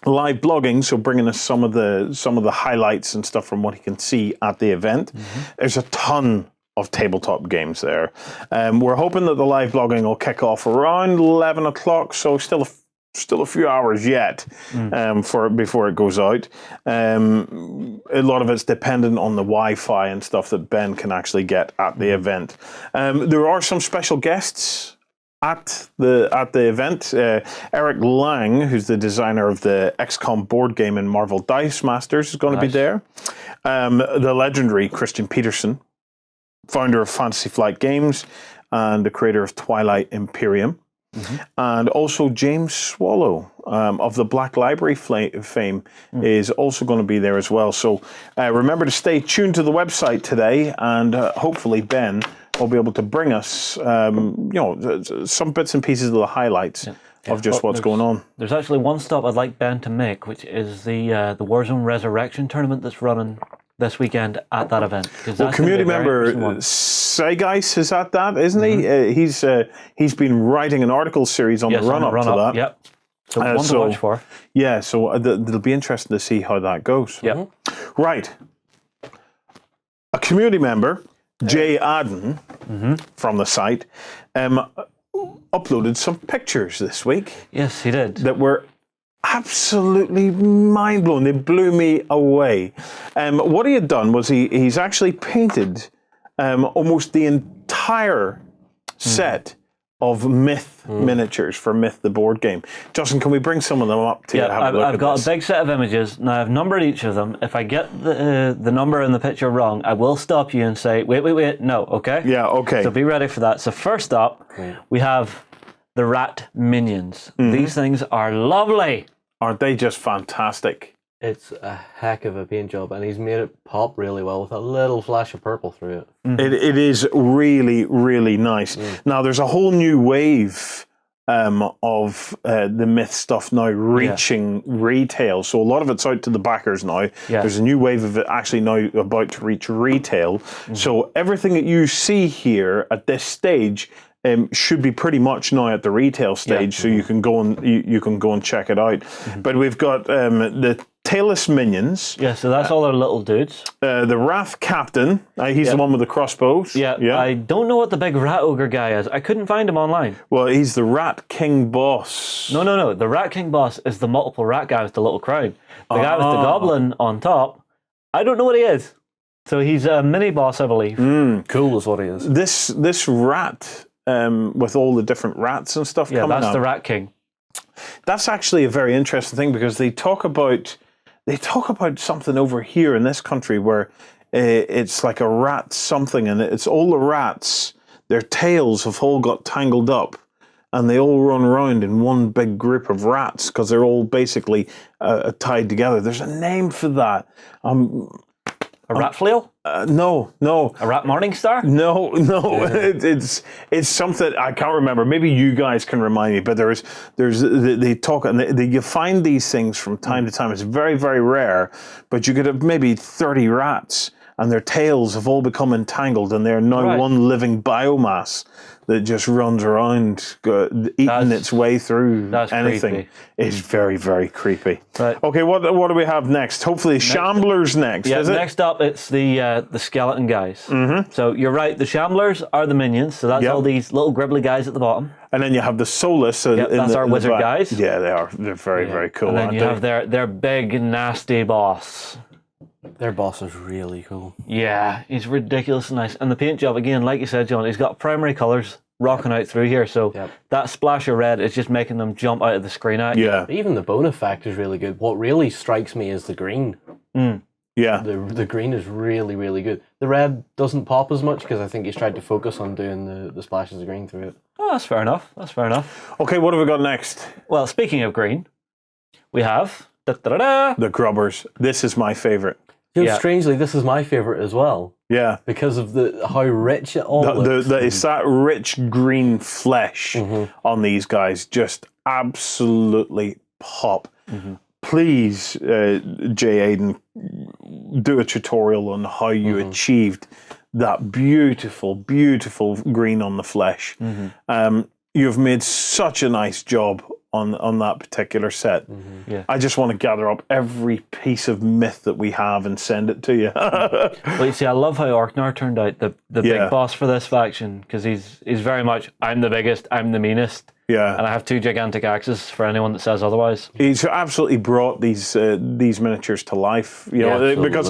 Speaker 2: live blogging, so bringing us some of the highlights and stuff from what he can see at the event. There's a ton of tabletop games there. We're hoping that the live blogging will kick off around 11 o'clock, so still a few hours yet before it goes out. A lot of it's dependent on the Wi-Fi and stuff that Ben can actually get at the event. There are some special guests at the event. Eric Lang, who's the designer of the XCOM board game and Marvel Dice Masters, is going to be there. The legendary Christian Peterson, founder of Fantasy Flight Games and the creator of Twilight Imperium. And also James Swallow of the Black Library fame is also going to be there as well. So remember to stay tuned to the website today, and hopefully Ben will be able to bring us some bits and pieces of the highlights of just what's going on.
Speaker 4: There's actually one stop I'd like Ben to make, which is the Warzone Resurrection tournament that's running this weekend at that event.
Speaker 2: Well, community member Segeis is at that, isn't he? He's been writing an article series on the run-up to that.
Speaker 4: Yep. So one to watch for.
Speaker 2: Yeah, so it'll be interesting to see how that goes.
Speaker 4: Yep.
Speaker 2: Right. A community member, Jay Adan, from the site, uploaded some pictures this week.
Speaker 4: Yes, he did.
Speaker 2: That were absolutely mind-blowing. They blew me away. What he had done was he's actually painted almost the entire set of Myth miniatures for Myth the board game. Justin, can we bring some of them up to you?
Speaker 4: I've got a big set of images. Now I've numbered each of them. If I get the number in the picture wrong, I will stop you and say, wait, no, okay?
Speaker 2: Yeah, okay.
Speaker 4: So be ready for that. So first up, we have the rat minions. These things are lovely.
Speaker 2: Aren't they just fantastic?
Speaker 5: It's a heck of a paint job, and he's made it pop really well with a little flash of purple through it.
Speaker 2: It is really, really nice. Now, there's a whole new wave of the Myth stuff now reaching retail. So a lot of it's out to the backers now.
Speaker 4: Yeah.
Speaker 2: There's a new wave of it actually now about to reach retail. So everything that you see here at this stage should be pretty much now at the retail stage. So you can go and you can go and check it out. But we've got the tailless minions.
Speaker 4: Yeah, so that's all our little dudes.
Speaker 2: The Wrath Captain. He's the one with the crossbows.
Speaker 4: Yeah. I don't know what the big rat ogre guy is. I couldn't find him online.
Speaker 2: Well, he's the Rat King boss.
Speaker 4: No. The Rat King boss is the multiple rat guy with the little crown. The guy with the goblin on top, I don't know what he is. So he's a mini boss, I believe.
Speaker 5: Cool is what he is.
Speaker 2: This rat, with all the different rats and stuff coming
Speaker 4: that's
Speaker 2: up.
Speaker 4: the Rat King.
Speaker 2: That's actually a very interesting thing because they talk about something over here in this country where it's like a rat something, and it's all the rats, their tails have all got tangled up and they all run around in one big group of rats because they're all basically tied together. There's a name for that.
Speaker 4: A rat flail?
Speaker 2: No.
Speaker 4: A rat morning star?
Speaker 2: No. It's something I can't remember. Maybe you guys can remind me. But they talk and you find these things from time to time. It's very, very rare. But you could have maybe 30 rats, and their tails have all become entangled, and they're now one living biomass that just runs around eating its way through anything.
Speaker 4: Creepy.
Speaker 2: It's very, very creepy.
Speaker 4: Right.
Speaker 2: Okay, what do we have next? Hopefully Shamblers next,
Speaker 4: Yeah,
Speaker 2: is it?
Speaker 4: next up it's the skeleton guys. So you're right, the Shamblers are the minions, so that's all these little gribbly guys at the bottom.
Speaker 2: And then you have the Solus.
Speaker 4: That's our wizard guys.
Speaker 2: Yeah, they are. They're very, very cool.
Speaker 4: And then
Speaker 2: aren't
Speaker 4: you
Speaker 2: they?
Speaker 4: have their big, nasty boss.
Speaker 5: Their boss is really cool.
Speaker 4: Yeah, he's ridiculously nice. And the paint job, again, like you said, John, he's got primary colours rocking out through here. So that splash of red is just making them jump out of the screen at you.
Speaker 2: Yeah.
Speaker 5: Even the bone effect is really good. What really strikes me is the green.
Speaker 2: Yeah.
Speaker 5: The green is really, really good. The red doesn't pop as much because I think he's tried to focus on doing the splashes of green through it.
Speaker 4: Oh, that's fair enough.
Speaker 2: Okay, what have we got next?
Speaker 4: Well, speaking of green, we have
Speaker 2: The Grubbers. This is my favourite.
Speaker 5: You know, strangely, this is my favourite as well.
Speaker 2: Yeah.
Speaker 5: Because of how rich it all looks.
Speaker 2: It's that rich green flesh on these guys. Just absolutely pop. Please, J. Adan, do a tutorial on how you achieved that beautiful, beautiful green on the flesh. You've made such a nice job on that particular set.
Speaker 4: Yeah.
Speaker 2: I just want to gather up every piece of myth that we have and send it to you.
Speaker 4: Well, you see, I love how Orknar turned out, the big boss for this faction, because he's very much, I'm the biggest, I'm the meanest.
Speaker 2: Yeah.
Speaker 4: And I have 2 gigantic axes for anyone that says otherwise.
Speaker 2: He's absolutely brought these miniatures to life, because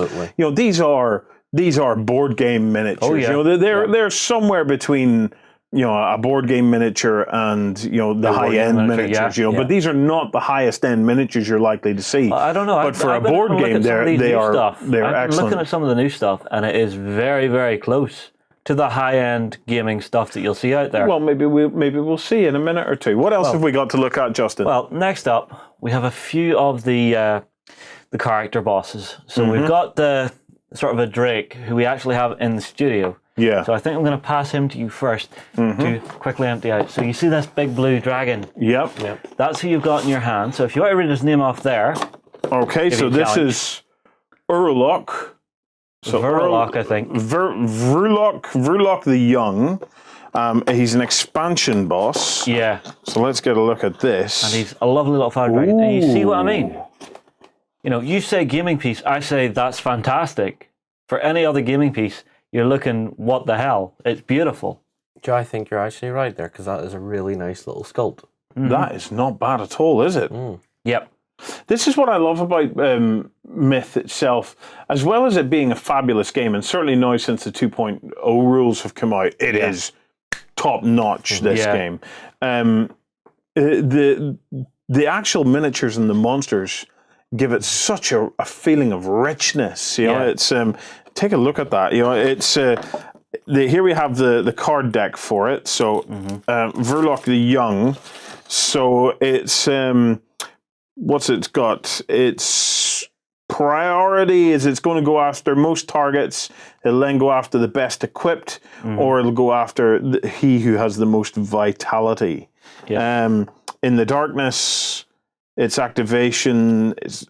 Speaker 2: these are board game miniatures.
Speaker 4: Oh, yeah.
Speaker 2: They're somewhere between a board game miniature and the high end miniatures. But these are not the highest end miniatures you're likely to see.
Speaker 4: I don't know.
Speaker 2: But for a board game, they're excellent.
Speaker 4: I'm looking at some of the new stuff, and it is very, very close to the high end gaming stuff that you'll see out there.
Speaker 2: Well, maybe we'll see in a minute or two. What else have we got to look at, Justin?
Speaker 4: Well, next up we have a few of the character bosses. So we've got the sort of a Drake who we actually have in the studio.
Speaker 2: Yeah.
Speaker 4: So I think I'm going to pass him to you first to quickly empty out. So you see this big blue dragon?
Speaker 2: Yep.
Speaker 4: That's who you've got in your hand. So if you want to read his name off there.
Speaker 2: Okay, so this is Urlok.
Speaker 4: So Verloc, I think.
Speaker 2: Verloc the Young. He's an expansion boss.
Speaker 4: Yeah.
Speaker 2: So let's get a look at this.
Speaker 4: And he's a lovely little fire dragon. And you see what I mean? You say gaming piece, I say that's fantastic. For any other gaming piece, you're looking, what the hell? It's beautiful.
Speaker 5: Joe, I think you're actually right there, because that is a really nice little sculpt.
Speaker 2: That is not bad at all, is it?
Speaker 4: Yep.
Speaker 2: This is what I love about Myth itself, as well as it being a fabulous game, and certainly now since the 2.0 rules have come out, it is top notch, this game. The actual miniatures and the monsters give it such a feeling of richness. It's take a look at that. It's here we have the card deck for it. So Verloc the Young. So it's what's it got? It's priority is it's going to go after most targets. It'll then go after the best equipped, or it'll go after he who has the most vitality.
Speaker 4: Yeah.
Speaker 2: In the darkness, its activation is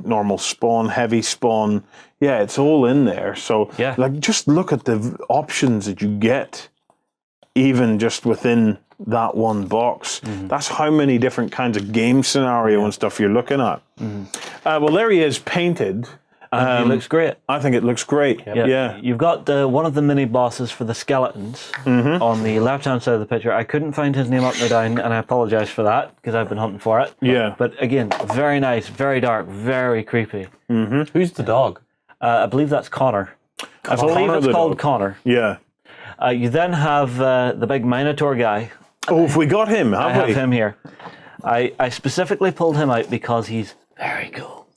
Speaker 2: normal spawn, heavy spawn. Yeah, it's all in there. So, like, just look at the options that you get, even just within that one box. That's how many different kinds of game scenario and stuff you're looking at. Well, there he is, painted.
Speaker 4: He looks great.
Speaker 2: I think it looks great. Yeah.
Speaker 4: You've got one of the mini bosses for the skeletons on the left-hand side of the picture. I couldn't find his name up nor down, and I apologise for that because I've been hunting for it. But again, very nice, very dark, very creepy.
Speaker 5: Who's the dog?
Speaker 4: I believe that's Connor. I believe it's called Connor.
Speaker 2: Yeah.
Speaker 4: You then have the big Minotaur guy.
Speaker 2: Oh, have we got him?
Speaker 4: I have him here. I specifically pulled him out because he's very cool.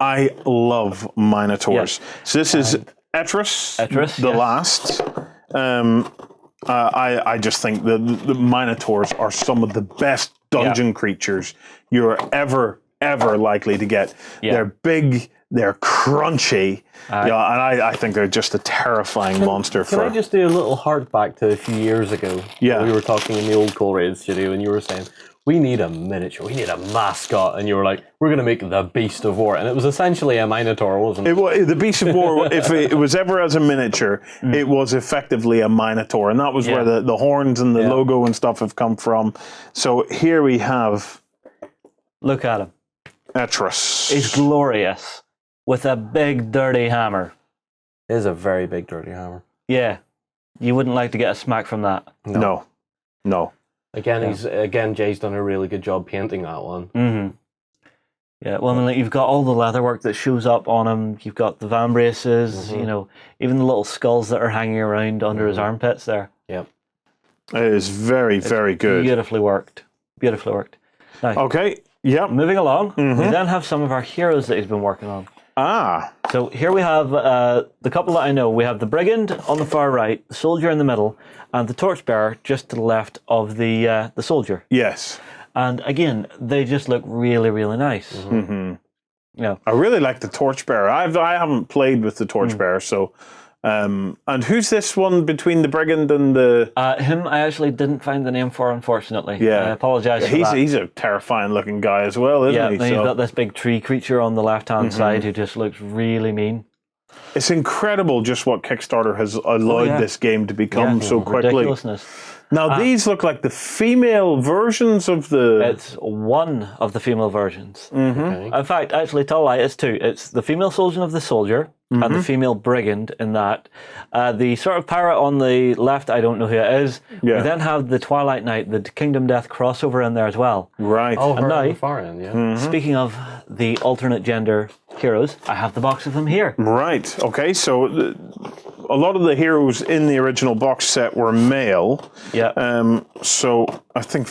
Speaker 2: I love Minotaurs. So this is Etrus, the last. I just think the Minotaurs are some of the best dungeon creatures you're ever likely to get. They're big, they're crunchy, and I think they're just a terrifying monster.
Speaker 5: Can I just do a little hark back to a few years ago?
Speaker 2: Yeah.
Speaker 5: We were talking in the old Colruyt studio, and you were saying, we need a miniature, we need a mascot, and you were like, we're going to make the Beast of War, and it was essentially a Minotaur, wasn't it?
Speaker 2: The Beast of War, if it was ever as a miniature, it was effectively a Minotaur, and that was where the horns and the logo and stuff have come from. So here we have...
Speaker 4: Look at him.
Speaker 2: Etrus.
Speaker 4: He's glorious, with a big, dirty hammer.
Speaker 5: It is a very big, dirty hammer.
Speaker 4: Yeah. You wouldn't like to get a smack from that.
Speaker 2: No.
Speaker 5: Again, Jay's done a really good job painting that one.
Speaker 4: Yeah, well, I mean, like, you've got all the leather work that shows up on him. You've got the van braces, you know, even the little skulls that are hanging around under his armpits there.
Speaker 5: Yep.
Speaker 2: It is very, very good.
Speaker 4: Beautifully worked. Beautifully worked. Now,
Speaker 2: okay, yep.
Speaker 4: Moving along, we then have some of our heroes that he's been working on. So here we have the couple that I know. We have the Brigand on the far right, the Soldier in the middle, and the Torchbearer just to the left of the Soldier.
Speaker 2: Yes.
Speaker 4: And again, they just look really, really nice. Yeah.
Speaker 2: I really like the Torchbearer. I haven't played with the Torchbearer, so... and who's this one between the Brigand and the...
Speaker 4: him, I actually didn't find the name for, unfortunately.
Speaker 2: Yeah.
Speaker 4: I apologise for that.
Speaker 2: He's a terrifying looking guy as well, isn't he?
Speaker 4: Yeah, then you've got this big tree creature on the left-hand side who just looks really mean.
Speaker 2: It's incredible just what Kickstarter has allowed this game to become so quickly.
Speaker 4: Ridiculousness.
Speaker 2: Now, these look like the female versions of the...
Speaker 4: It's one of the female versions.
Speaker 5: Okay.
Speaker 4: In fact, actually, tell a lie, it's two. It's the female version of the Soldier and the female Brigand in that. The sort of pirate on the left, I don't know who it is.
Speaker 2: Yeah.
Speaker 4: We then have the Twilight Knight, the Kingdom Death crossover in there as well.
Speaker 2: Right.
Speaker 5: Oh,
Speaker 4: And now,
Speaker 5: on the far end, yeah.
Speaker 4: speaking of the alternate gender heroes, I have the box of them here.
Speaker 2: Right. Okay, so a lot of the heroes in the original box set were male.
Speaker 4: Yeah.
Speaker 2: So I think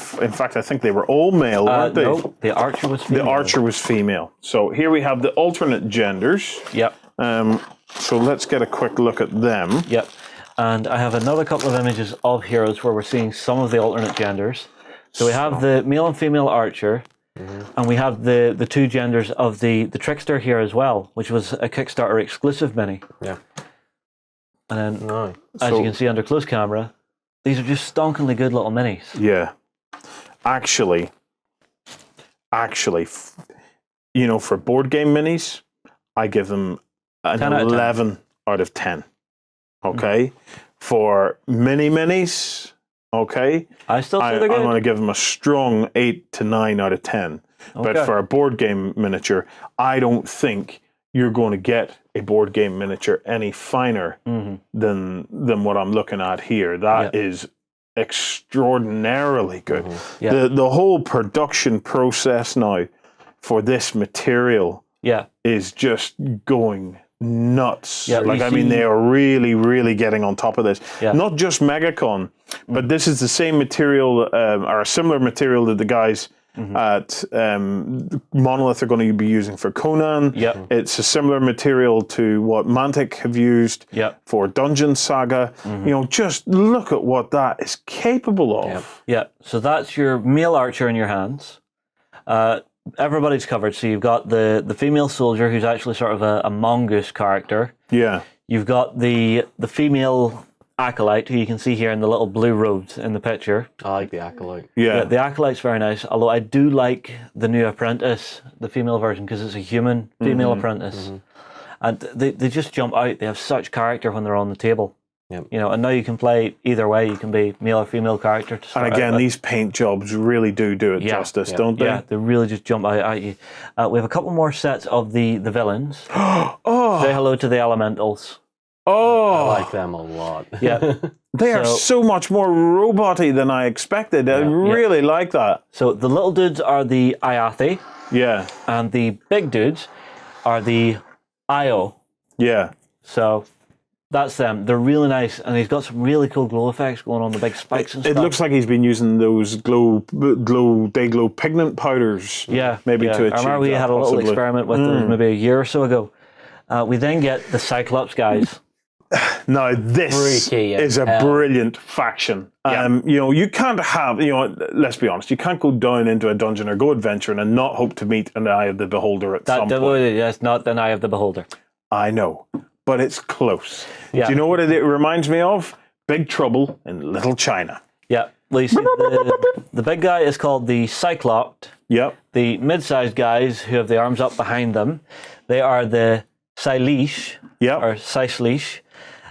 Speaker 2: they were all male, weren't they?
Speaker 4: No, the Archer was female.
Speaker 2: The Archer was female. So here we have the alternate genders.
Speaker 4: Yep.
Speaker 2: So let's get a quick look at them.
Speaker 4: Yep. And I have another couple of images of heroes where we're seeing some of the alternate genders. So we have the male and female Archer, and we have the two genders of the Trickster here as well, which was a Kickstarter exclusive mini.
Speaker 5: Yeah.
Speaker 4: And then, as you can see under close camera, these are just stonkingly good little minis.
Speaker 2: Yeah. Actually, you know, for board game minis, I give them an 11 out of 10. Okay? For mini minis, okay?
Speaker 4: I still say they're good.
Speaker 2: I'm going to give them a strong 8 to 9 out of 10.
Speaker 4: Okay.
Speaker 2: But for a board game miniature, I don't think you're going to get a board game miniature any finer than what I'm looking at here. That is extraordinarily good. The whole production process now for this material is just going nuts.
Speaker 4: Yeah,
Speaker 2: like, I mean, they are really, really getting on top of this.
Speaker 4: Yeah.
Speaker 2: Not just MegaCon, but this is the same material or a similar material that the guys at Monolith are going to be using for Conan.
Speaker 4: Yep.
Speaker 2: It's a similar material to what Mantic have used for Dungeon Saga. You know, just look at what that is capable of.
Speaker 4: Yeah, so that's your male Archer in your hands. everybody's covered. So you've got the female soldier who's actually sort of a mongoose character.
Speaker 2: Yeah.
Speaker 4: You've got the female acolyte who you can see here in the little blue robes in the picture.
Speaker 5: I like the acolyte.
Speaker 2: Yeah.
Speaker 4: The acolyte's very nice, although I do like the new apprentice, the female version, because it's a human female apprentice. And they just jump out. They have such character when they're on the table.
Speaker 5: Yep.
Speaker 4: You know, and now you can play either way. You can be male or female character. To start
Speaker 2: And again,
Speaker 4: out with.
Speaker 2: these paint jobs really do it justice, don't they?
Speaker 4: Yeah, they really just jump out at you. We have a couple more sets of the villains. Say hello to the elementals.
Speaker 5: I like them a lot.
Speaker 4: Yeah.
Speaker 2: They are so much more robot-y than I expected. I really like that.
Speaker 4: So the little dudes are the Ayathi,
Speaker 2: Yeah.
Speaker 4: and the big dudes are the Io.
Speaker 2: Yeah.
Speaker 4: So that's them. They're really nice, and he's got some really cool glow effects going on, the big spikes and
Speaker 2: It
Speaker 4: stuff.
Speaker 2: looks like he's been using those day glow pigment powders. Maybe to achieve
Speaker 4: I remember we
Speaker 2: that,
Speaker 4: had a little
Speaker 2: possibly.
Speaker 4: experiment with those maybe a year or so ago. We then get the Cyclops guys.
Speaker 2: Now this
Speaker 5: Freaky as
Speaker 2: is a
Speaker 5: hell.
Speaker 2: brilliant faction. You know, you can't have, you know, let's be honest, you can't go down into a dungeon or go adventuring and not hope to meet an Eye of the Beholder at some point.
Speaker 4: That's not an Eye of the Beholder.
Speaker 2: I know, but it's close.
Speaker 4: Yeah.
Speaker 2: Do you know what it reminds me of? Big Trouble in Little China.
Speaker 4: Yeah. Well, you see, the big guy is called the Cyclopt.
Speaker 2: Yep.
Speaker 4: The mid-sized guys who have the arms up behind them, they are the Cyleash,
Speaker 2: Yep.
Speaker 4: or Cyleash,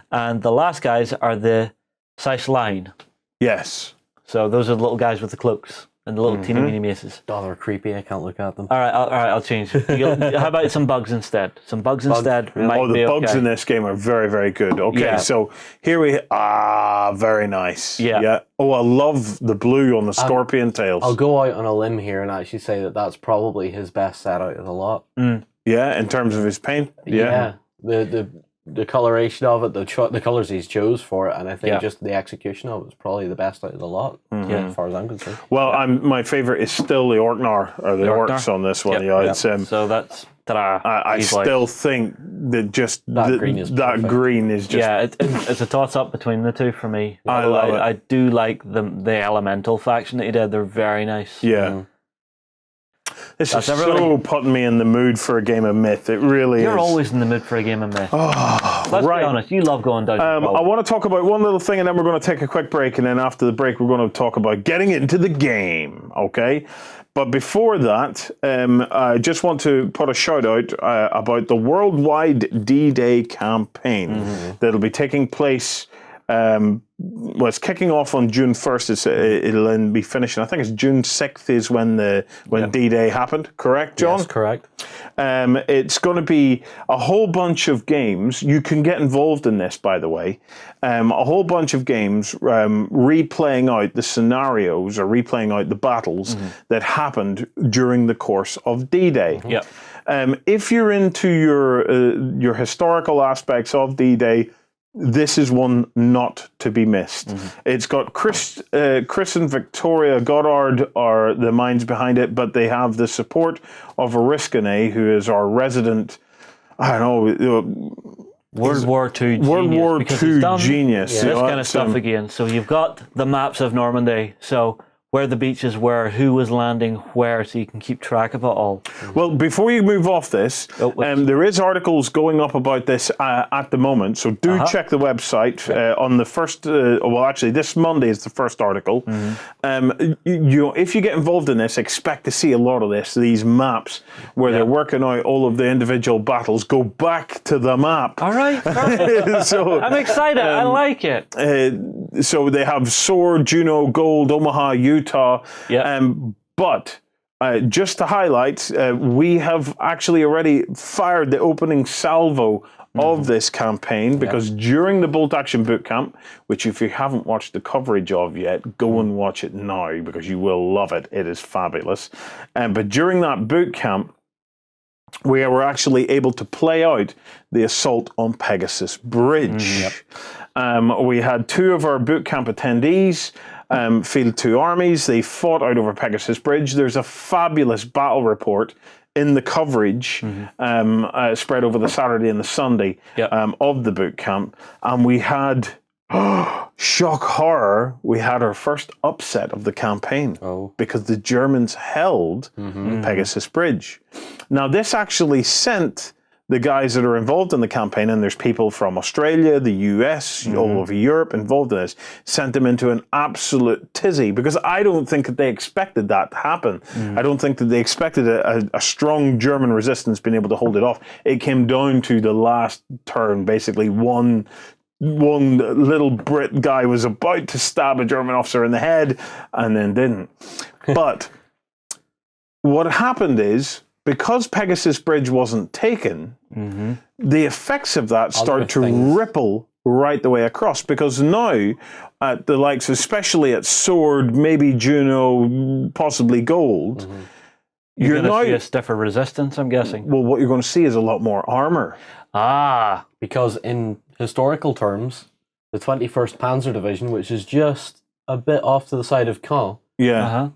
Speaker 4: and the last guys are the Cyline.
Speaker 2: Yes.
Speaker 4: So those are the little guys with the cloaks and the little teeny weeny maces.
Speaker 5: Oh, they're creepy. I can't look at them.
Speaker 4: All right, I'll change. How about some bugs instead? Some bugs instead might
Speaker 2: Oh, the
Speaker 4: be
Speaker 2: bugs
Speaker 4: okay.
Speaker 2: in this game are very, very good. Okay,
Speaker 4: Yeah.
Speaker 2: so here very nice.
Speaker 4: Yeah.
Speaker 2: Oh, I love the blue on the scorpion tails.
Speaker 5: I'll go out on a limb here and actually say that that's probably his best set out of the lot.
Speaker 2: Yeah, in terms of his paint. Yeah.
Speaker 5: The coloration of it, the colors he's chose for it, and I think
Speaker 4: Yeah.
Speaker 5: just the execution of it is probably the best out of the lot, as far as I'm concerned.
Speaker 2: Well, my favorite is still the Orknar, or the
Speaker 4: Orknar?
Speaker 2: orcs on this one.
Speaker 4: Yep.
Speaker 2: Yeah, it's
Speaker 4: So that's ta-da.
Speaker 2: I
Speaker 4: Easily.
Speaker 2: still think that just
Speaker 5: That green is
Speaker 2: that
Speaker 5: perfect.
Speaker 2: green is just
Speaker 4: it's a toss-up between the two for me.
Speaker 2: I love it.
Speaker 4: I do like the elemental faction that he did. They're very nice.
Speaker 2: yeah. This
Speaker 4: That's
Speaker 2: is
Speaker 4: everybody.
Speaker 2: so putting me in the mood for a game of Myth. It really
Speaker 4: You're
Speaker 2: is.
Speaker 4: always in the mood for a game of Myth. Let's
Speaker 2: right.
Speaker 4: be honest, you love going down.
Speaker 2: I want to talk about one little thing, and then we're going to take a quick break, and then after the break, we're going to talk about getting into the game. Okay. But before that, I just want to put a shout out about the worldwide D-Day campaign that'll be taking place. Well, it's kicking off on June 1st. It'll then be finishing. I think it's June 6th is when D-Day happened. Correct, John?
Speaker 5: Yes, correct.
Speaker 2: It's going to be a whole bunch of games. You can get involved in this, by the way. A whole bunch of games replaying out the scenarios or replaying out the battles that happened during the course of D-Day.
Speaker 4: Yep.
Speaker 2: If you're into your historical aspects of D-Day, this is one not to be missed. It's got Chris and Victoria Goddard are the minds behind it, but they have the support of Oriskane, who is our resident, I don't know,
Speaker 4: World War II genius.
Speaker 2: World War
Speaker 4: because
Speaker 2: II
Speaker 4: he's done
Speaker 2: genius.
Speaker 4: This kind of stuff again. So you've got the maps of Normandy. So where the beaches were, who was landing where, so you can keep track of it all.
Speaker 2: Well, before you move off this, there is articles going up about this at the moment, so do check the website on the first. Well, actually, this Monday is the first article. If you get involved in this, expect to see a lot of this. These maps where they're working out all of the individual battles. Go back to the map.
Speaker 4: All right.
Speaker 2: So
Speaker 4: I'm excited. I like it.
Speaker 2: so they have Sword, Juno, Gold, Omaha, Utah.
Speaker 4: Yeah.
Speaker 2: But just to highlight, we have actually already fired the opening salvo of this campaign because during the Bolt Action Bootcamp, which if you haven't watched the coverage of yet, go and watch it now because you will love it. It is fabulous. But during that bootcamp, we were actually able to play out the assault on Pegasus Bridge. We had two of our bootcamp attendees field two armies. They fought out over Pegasus Bridge. There's a fabulous battle report in the coverage spread over the Saturday and the Sunday of the boot camp. And we had shock horror, we had our first upset of the campaign because the Germans held Pegasus Bridge. Now, this actually sent the guys that are involved in the campaign, and there's people from Australia, the US, all over Europe involved in this, sent them into an absolute tizzy because I don't think that they expected that to happen. I don't think that they expected a strong German resistance being able to hold it off. It came down to the last turn, basically one little Brit guy was about to stab a German officer in the head and then didn't. But what happened is, because Pegasus Bridge wasn't taken, the effects of that start to ripple right the way across. Because now, at the likes, especially at Sword, maybe Juno, possibly Gold,
Speaker 4: you're going to see a stiffer resistance, I'm guessing.
Speaker 2: Well, what you're going to see is a lot more armor.
Speaker 5: Because in historical terms, the 21st Panzer Division, which is just a bit off to the side of Caen,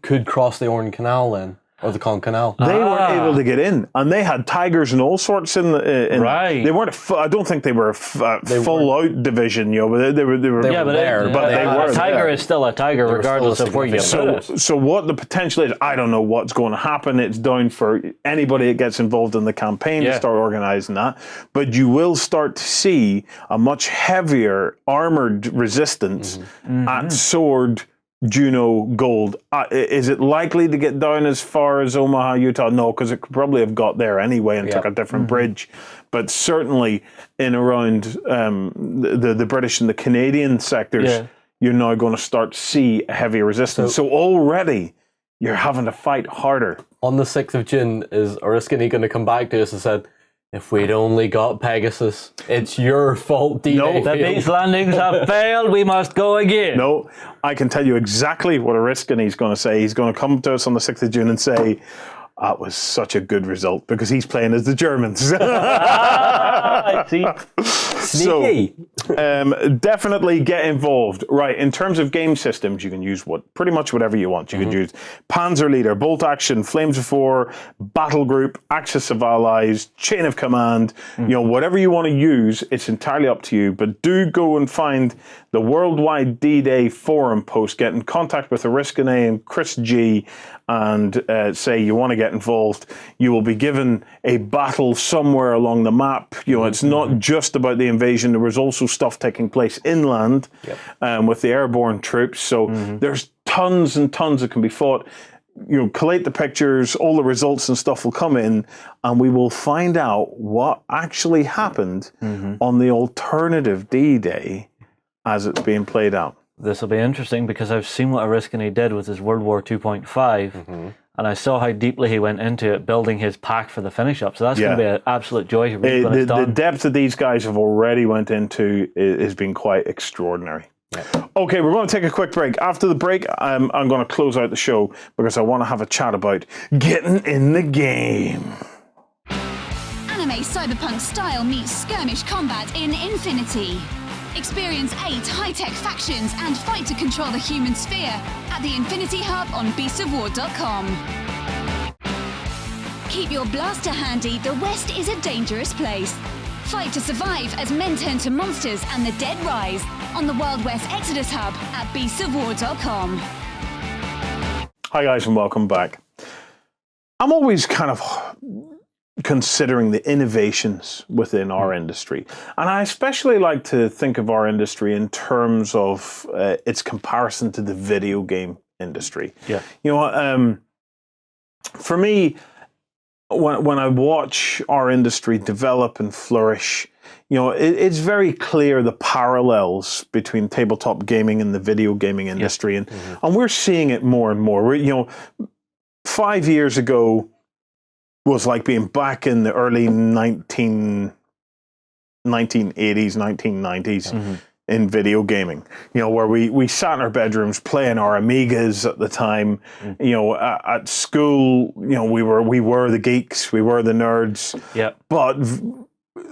Speaker 5: could cross the Orne Canal then. Or the Caen Canal.
Speaker 2: They weren't able to get in, and they had Tigers and all sorts in.
Speaker 4: Right.
Speaker 2: They weren't. I don't think they were a full out division, but they were
Speaker 5: there.
Speaker 2: But they were.
Speaker 4: A Tiger is still a Tiger, regardless of where you put it.
Speaker 2: So what the potential is, I don't know what's going to happen. It's down for anybody that gets involved in the campaign to start organising that. But you will start to see a much heavier armoured resistance at Sword, Juno, Gold. Is it likely to get down as far as Omaha, Utah? No, because it could probably have got there anyway and took a different bridge. But certainly in around the British and the Canadian sectors, you're now going to start to see a heavy resistance. So already you're having to fight harder.
Speaker 5: On the 6th of June, is Oriskany going to come back to us and said, if we'd only got Pegasus, it's your fault, D-Day.
Speaker 2: No,
Speaker 4: the base landings have failed, we must go again.
Speaker 2: No, I can tell you exactly what Oriskany's going to say. He's going to come to us on the 6th of June and say, that was such a good result, because he's playing as the Germans.
Speaker 4: I see.
Speaker 5: Sneaky.
Speaker 2: So, definitely get involved. Right, in terms of game systems, you can use pretty much whatever you want. You could use Panzer Leader, Bolt Action, Flames of Four, Battle Group, Axis of Allies, Chain of Command. Whatever you want to use, it's entirely up to you. But do go and find the Worldwide D-Day forum post. Get in contact with Oriskany and Chris G, and say you want to get involved. You will be given a battle somewhere along the map. It's not just about the invasion. There was also stuff taking place inland with the airborne troops. So there's tons and tons that can be fought. Collate the pictures, all the results and stuff will come in, and we will find out what actually happened on the alternative D-Day as it's being played out.
Speaker 4: This will be interesting because I've seen what Oriskany did with his World War 2.5, and I saw how deeply he went into it, building his pack for the finish up. So that's going to be an absolute joy to read when it's done. The
Speaker 2: depth that these guys have already went into has been quite extraordinary. Okay, we're going to take a quick break. After the break, I'm going to close out the show because I want to have a chat about getting in the game.
Speaker 1: Anime cyberpunk style meets skirmish combat in Infinity. Experience 8 high-tech factions and fight to control the human sphere at the Infinity Hub on beastsofwar.com. Keep your blaster handy, the West is a dangerous place. Fight to survive as men turn to monsters and the dead rise on the Wild West Exodus Hub at beastsofwar.com.
Speaker 2: Hi guys and welcome back. I'm always kind of considering the innovations within our industry. And I especially like to think of our industry in terms of its comparison to the video game industry. For me, when I watch our industry develop and flourish, it's very clear the parallels between tabletop gaming and the video gaming industry. And we're seeing it more and more. 5 years ago, was like being back in the early 1980s, 1990s in video gaming, where we sat in our bedrooms playing our Amigas at the time. At school, we were the geeks, we were the nerds.
Speaker 4: Yeah.
Speaker 2: But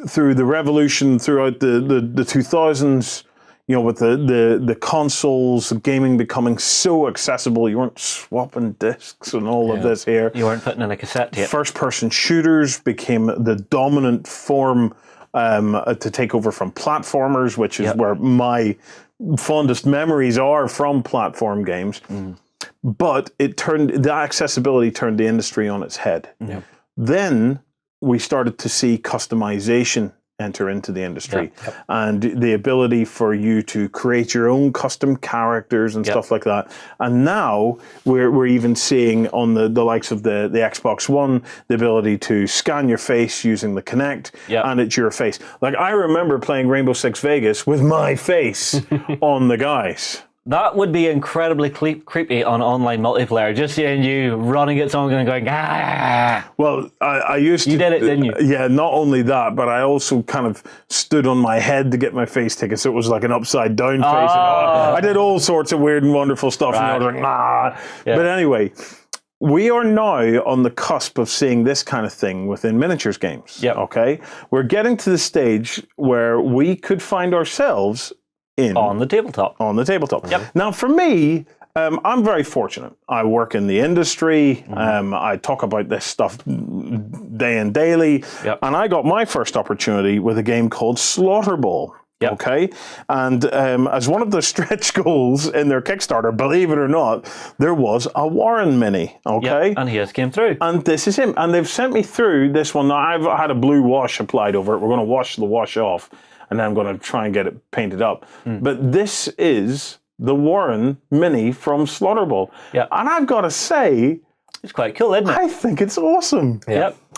Speaker 2: through the revolution throughout the 2000s, with the consoles, gaming becoming so accessible, you weren't swapping discs and all of this here.
Speaker 4: You weren't putting in a cassette tape.
Speaker 2: First-person shooters became the dominant form to take over from platformers, which is where my fondest memories are from platform games. But the accessibility turned the industry on its head. Then we started to see customization enter into the industry, and the ability for you to create your own custom characters and stuff like that. And now we're even seeing on the likes of the Xbox One, the ability to scan your face using the Kinect, and it's your face. Like, I remember playing Rainbow Six Vegas with my face on the guys.
Speaker 4: That would be incredibly creepy on online multiplayer. Just seeing you running at someone and going, ah.
Speaker 2: Well, I used to.
Speaker 4: You did it, didn't you?
Speaker 2: Yeah, not only that, but I also kind of stood on my head to get my face taken, so it was like an upside down face. I did all sorts of weird and wonderful stuff. And I was like, ah. But anyway, we are now on the cusp of seeing this kind of thing within miniatures games. Okay? We're getting to the stage where we could find ourselves on the tabletop. Now, for me, I'm very fortunate. I work in the industry. I talk about this stuff day and daily. And I got my first opportunity with a game called Slaughter Ball. Okay, and as one of the stretch goals in their Kickstarter, believe it or not, there was a Warren mini. Okay,
Speaker 4: and he just came through.
Speaker 2: And this is him. And they've sent me through this one. Now, I've had a blue wash applied over it. We're going to wash the wash off, and then I'm going to try and get it painted up. But this is the Warren mini from Slaughter Ball. And I've got to say,
Speaker 4: it's quite cool, isn't it?
Speaker 2: I think it's awesome.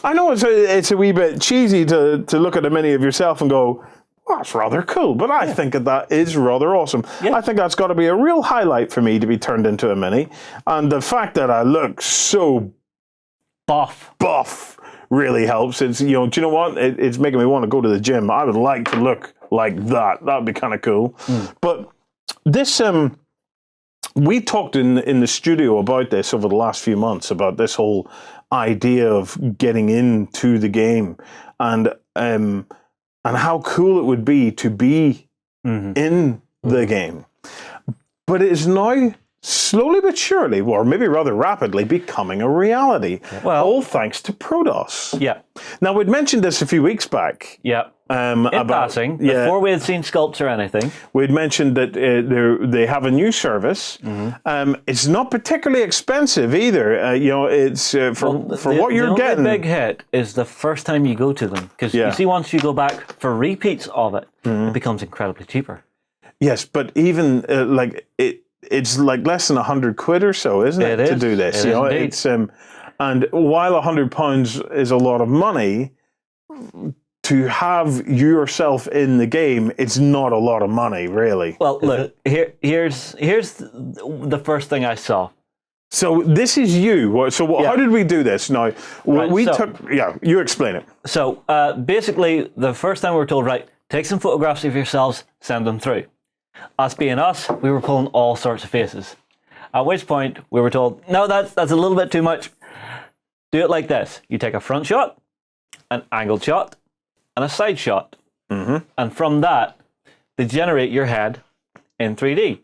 Speaker 2: I know it's a wee bit cheesy to look at a mini of yourself and go, well, that's rather cool, but I think that is rather awesome. I think that's got to be a real highlight for me to be turned into a mini. And the fact that I look so buff really helps. It's, do you know what? It's making me want to go to the gym. I would like to look like that. That'd be kind of cool. But this, we talked in the studio about this over the last few months, about this whole idea of getting into the game and how cool it would be to be in the game. But it is now slowly but surely, or maybe rather rapidly, becoming a reality. Well, all thanks to Prodos. Now, we'd mentioned this a few weeks back.
Speaker 4: About passing, before we had seen Sculpts or anything.
Speaker 2: We'd mentioned that they have a new service. It's not particularly expensive either. It's for what you're getting.
Speaker 4: The big hit is the first time you go to them, because you see, once you go back for repeats of it, it becomes incredibly cheaper.
Speaker 2: Yes, but even it's like less than £100 or so, isn't it? To do this, it's and while £100 is a lot of money, to have yourself in the game, it's not a lot of money, really.
Speaker 4: Well, look, here's the first thing I saw.
Speaker 2: So this is you. So how did we do this? Now, you explain it.
Speaker 4: So basically, the first time we were told, right, take some photographs of yourselves, send them through. Us being us, we were pulling all sorts of faces. At which point, we were told, no, that's a little bit too much. Do it like this. You take a front shot, an angled shot, and a side shot. And from that, they generate your head in 3D.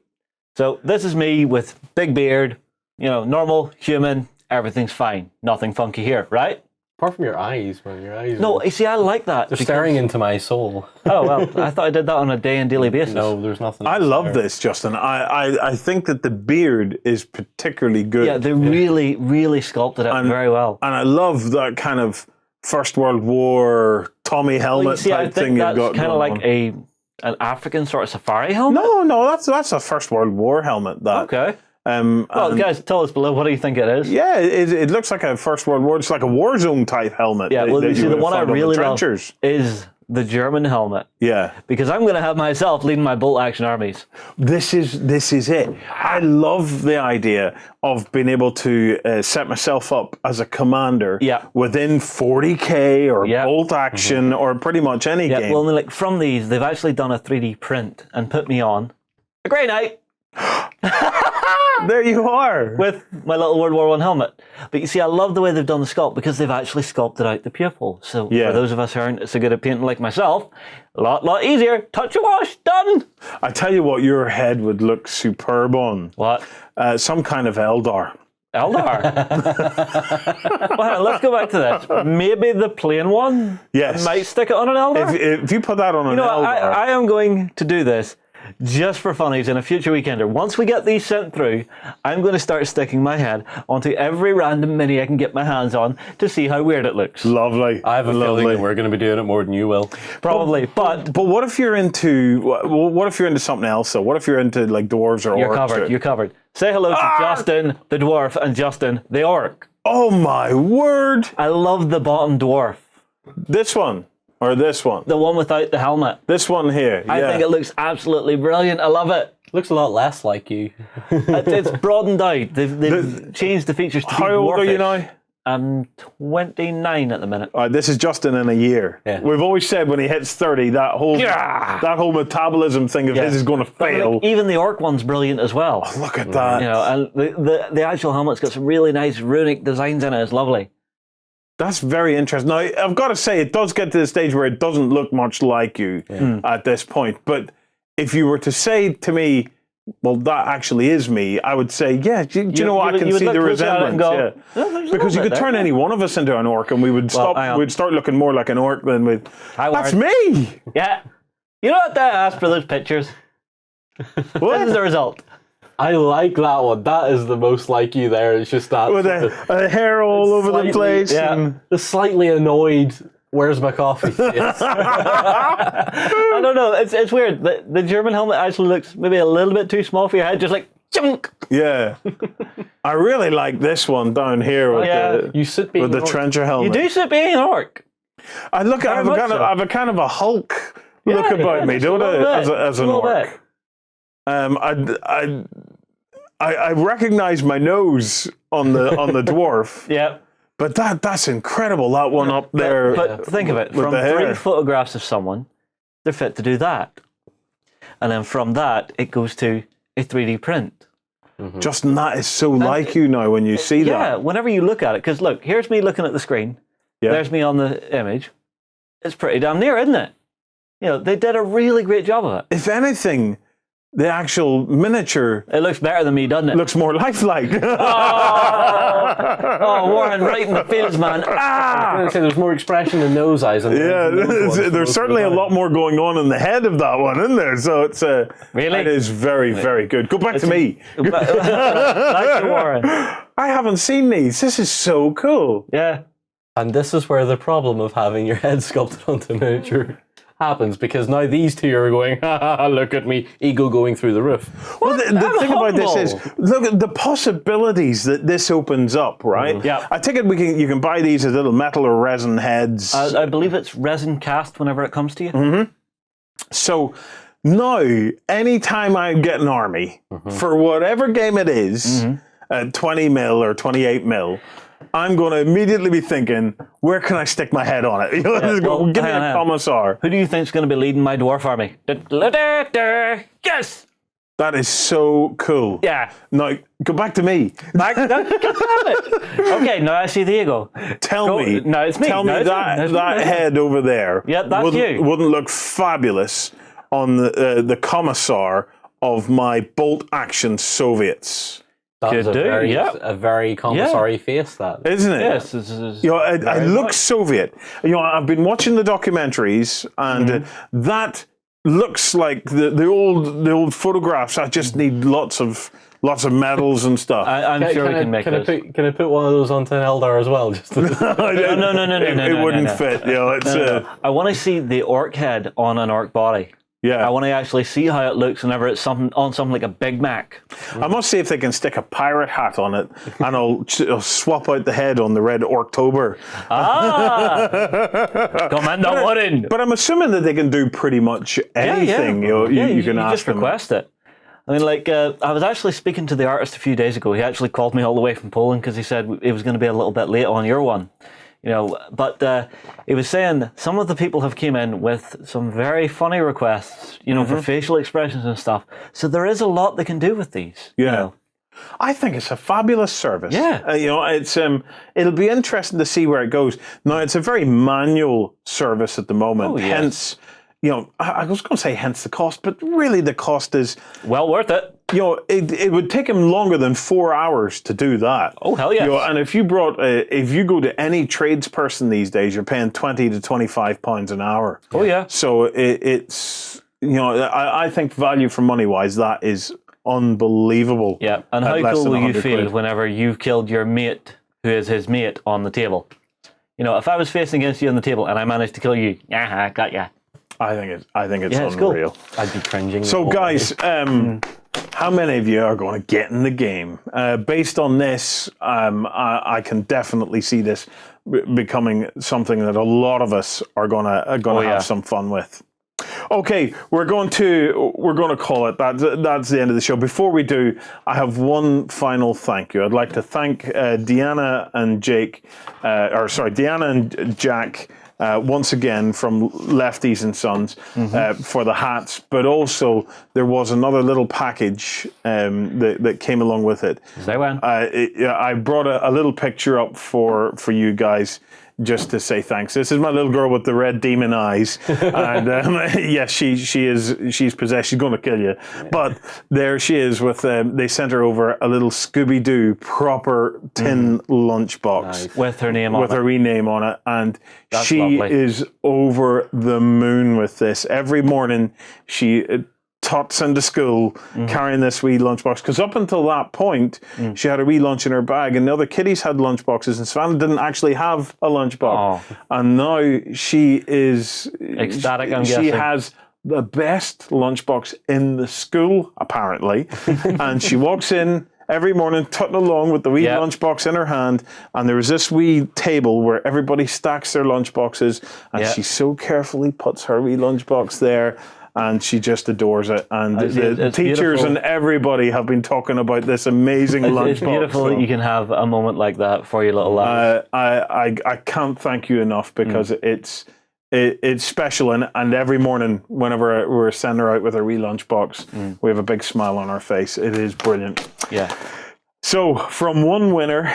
Speaker 4: So this is me with big beard, normal, human, everything's fine. Nothing funky here, right?
Speaker 5: Apart from your eyes, man. Your eyes.
Speaker 4: No, you see, I like that.
Speaker 5: They're staring into my soul.
Speaker 4: Oh, well, I thought I did that on a day and daily basis.
Speaker 5: No, there's nothing.
Speaker 2: I love this, Justin. I think that the beard is particularly good.
Speaker 4: Yeah, they really, really sculpted it very well.
Speaker 2: And I love that kind of First World War Tommy helmet type thing you've got going on.
Speaker 4: Kind of like an African sort of safari helmet?
Speaker 2: No, that's a First World War helmet.
Speaker 4: Okay. Well, guys, tell us below, what do you think it is?
Speaker 2: Yeah, it looks like a First World War. It's like a war zone type helmet.
Speaker 4: Yeah, well, you see, the one I really love is the German helmet.
Speaker 2: Yeah.
Speaker 4: Because I'm going to have myself leading my bolt action armies.
Speaker 2: This is it. I love the idea of being able to set myself up as a commander within 40k or bolt action or pretty much any game.
Speaker 4: Well, like from these, they've actually done a 3D print and put me on a Grey Knight.
Speaker 2: There you are.
Speaker 4: With my little World War I helmet. But you see, I love the way they've done the sculpt because they've actually sculpted out the pupil. So for those of us who aren't so good at painting like myself, a lot easier. Touch a wash, done.
Speaker 2: I tell you what, your head would look superb on.
Speaker 4: What?
Speaker 2: Some kind of Eldar.
Speaker 4: Eldar. Well, let's go back to this. Maybe the plain one.
Speaker 2: Yes.
Speaker 4: Might stick it on an Eldar.
Speaker 2: If you put that on an Eldar,
Speaker 4: I am going to do this just for funnies in a future weekender. Once we get these sent through, I'm going to start sticking my head onto every random mini I can get my hands on to see how weird it looks.
Speaker 2: Lovely.
Speaker 5: I have a feeling that we're going to be doing it more than you will.
Speaker 4: Probably, but
Speaker 2: what if you're into something else? So what if you're into like dwarves or orcs?
Speaker 4: You're covered. Say hello to Justin the dwarf and Justin the orc.
Speaker 2: Oh my word!
Speaker 4: I love the bottom dwarf.
Speaker 2: This one. Or this one?
Speaker 4: The one without the helmet.
Speaker 2: This one here.
Speaker 4: I think it looks absolutely brilliant. I love it.
Speaker 5: Looks a lot less like you.
Speaker 4: It's broadened out. They've changed the features to be
Speaker 2: How old are you now?
Speaker 4: I'm 29 at the minute.
Speaker 2: All right, this is Justin in a year.
Speaker 5: Yeah.
Speaker 2: We've always said when he hits 30, that whole metabolism thing of his is going to fail.
Speaker 4: Like, even the orc one's brilliant as well.
Speaker 2: Oh, look at that.
Speaker 4: You know, and the actual helmet's got some really nice runic designs in it. It's lovely.
Speaker 2: That's very interesting. Now, I've got to say, it does get to the stage where it doesn't look much like you at this point. But if you were to say to me, well, that actually is me, I would say, yeah, do you know what? I can see the resemblance.
Speaker 4: Go,
Speaker 2: because you could turn any one of us into an orc and we would we'd start looking more like an orc than we'd. That's me!
Speaker 4: Yeah. You know what I asked for those pictures? What is the result?
Speaker 5: I like that one. That is the most like you there. It's just that.
Speaker 2: With a hair all over the place.
Speaker 5: Yeah.
Speaker 2: And
Speaker 5: the slightly annoyed, where's my coffee face?
Speaker 4: I don't know. It's weird. The German helmet actually looks maybe a little bit too small for your head. Just like, chunk.
Speaker 2: Yeah. I really like this one down here with the trencher helmet.
Speaker 4: You do sit being an orc.
Speaker 2: I have a kind of a Hulk look about me, don't I? As an orc. I recognize my nose on the dwarf.
Speaker 4: Yeah.
Speaker 2: But that's incredible. That one up there.
Speaker 4: But think of it. From 3 photographs of someone, they're fit to do that. And then from that, it goes to a 3D print.
Speaker 2: Mm-hmm. Justin, that is so like you now when you see that.
Speaker 4: Yeah, whenever you look at it. Because look, here's me looking at the screen. Yeah. There's me on the image. It's pretty damn near, isn't it? You know, they did a really great job of it.
Speaker 2: If anything, the actual miniature...
Speaker 4: It looks better than me, doesn't it?
Speaker 2: Looks more lifelike.
Speaker 4: Oh, Warren, right in the fields, man.
Speaker 5: I was going to say, there's more expression in those eyes.
Speaker 2: There's certainly a lot more going on in the head of that one, isn't there? So it's
Speaker 4: really?
Speaker 2: It is very, very good. Go back to me.
Speaker 4: Back to Warren.
Speaker 2: I haven't seen these. This is so cool.
Speaker 4: Yeah.
Speaker 5: And this is where the problem of having your head sculpted onto miniature happens, because now these two are going, look at me, ego going through the roof.
Speaker 2: Well, the thing about this is, look at the possibilities that this opens up, right?
Speaker 4: Mm-hmm. Yeah.
Speaker 2: I think you can buy these as little metal or resin heads.
Speaker 4: I believe it's resin cast whenever it comes to you.
Speaker 2: Mm-hmm. So now, anytime I get an army, for whatever game it is, 20 mil or 28 mil, I'm going to immediately be thinking, where can I stick my head on it? You know, give me a commissar.
Speaker 4: Who do you think is going to be leading my dwarf army? Yes!
Speaker 2: That is so cool.
Speaker 4: Yeah.
Speaker 2: Now, go back to me.
Speaker 4: Okay, now I see the ego.
Speaker 2: Tell me.
Speaker 4: No, it's me.
Speaker 2: Tell me that head over there wouldn't look fabulous on the commissar of my bolt action Soviets.
Speaker 5: That's a very commissary face, that.
Speaker 2: Isn't it?
Speaker 4: Yes.
Speaker 2: You know, I look Soviet. You know, I've been watching the documentaries, and that looks like the old photographs. I just need lots of medals and stuff.
Speaker 4: I'm sure we can make those.
Speaker 5: Can I put one of those onto an Eldar as well? Just
Speaker 4: No.
Speaker 2: It wouldn't fit. You know, it's.
Speaker 4: I want to see the orc head on an orc body.
Speaker 2: Yeah.
Speaker 4: I want to actually see how it looks whenever it's on something like a Big Mac.
Speaker 2: I must see if they can stick a pirate hat on it, and I'll swap out the head on the red Orktober.
Speaker 4: Commander Warren.
Speaker 2: But I'm assuming that they can do pretty much anything. You can ask
Speaker 4: just
Speaker 2: them.
Speaker 4: Request it. I mean, like, I was actually speaking to the artist a few days ago. He actually called me all the way from Poland because he said it was going to be a little bit late on your one. You know, but he was saying some of the people have came in with some very funny requests, you know, for facial expressions and stuff. So there is a lot they can do with these.
Speaker 2: Yeah.
Speaker 4: You know.
Speaker 2: I think it's a fabulous service.
Speaker 4: Yeah.
Speaker 2: You know, it's it'll be interesting to see where it goes. Now, it's a very manual service at the moment.
Speaker 4: Oh, yes.
Speaker 2: Hence, you know, I was going to say hence the cost, but really the cost is...
Speaker 4: Well worth it.
Speaker 2: it would take him longer than 4 hours to do that.
Speaker 4: Oh, hell yes.
Speaker 2: And if you go to any tradesperson these days, you're paying £20 to £25 an hour.
Speaker 4: Oh, yeah.
Speaker 2: So it's, I think value for money wise, that is unbelievable.
Speaker 4: Yeah. And how cool will you feel whenever you've killed your mate, who is his mate, on the table? If I was facing against you on the table and I managed to kill you, I got ya.
Speaker 2: I think it's unreal.
Speaker 4: Cool.
Speaker 5: I'd be cringing.
Speaker 2: So, guys, how many of you are going to get in the game? Based on this, I can definitely see this becoming something that a lot of us are going to have some fun with. Okay, we're going to call it. That's the end of the show. Before we do, I have one final thank you. I'd like to thank Deanna and Jack. Once again from Lefties and Sons for the hats, but also there was another little package that came along with it.
Speaker 4: Say when?
Speaker 2: I brought a little picture up for you guys just to say thanks. This is my little girl with the red demon eyes, and yes, she's possessed. She's going to kill you. But there she is with. They sent her over a little Scooby-Doo proper tin lunchbox
Speaker 4: with her name on it,
Speaker 2: with her wee name on it, and
Speaker 4: that's
Speaker 2: she
Speaker 4: lovely.
Speaker 2: Is over the moon with this. Every morning she tots into school carrying this wee lunchbox, because up until that point she had a wee lunch in her bag and the other kiddies had lunchboxes and Savannah didn't actually have a lunchbox. And now she is
Speaker 4: ecstatic.
Speaker 2: She has the best lunchbox in the school apparently and she walks in every morning tutting along with the wee lunchbox in her hand, and there was this wee table where everybody stacks their lunchboxes, and she so carefully puts her wee lunchbox there. And she just adores it. And the teachers beautiful. And everybody have been talking about this amazing lunchbox.
Speaker 4: It's beautiful that you can have a moment like that for your little lad.
Speaker 2: I can't thank you enough because it's special. And every morning, whenever we're sending her out with her wee lunchbox, we have a big smile on our face. It is brilliant.
Speaker 4: Yeah.
Speaker 2: So from one winner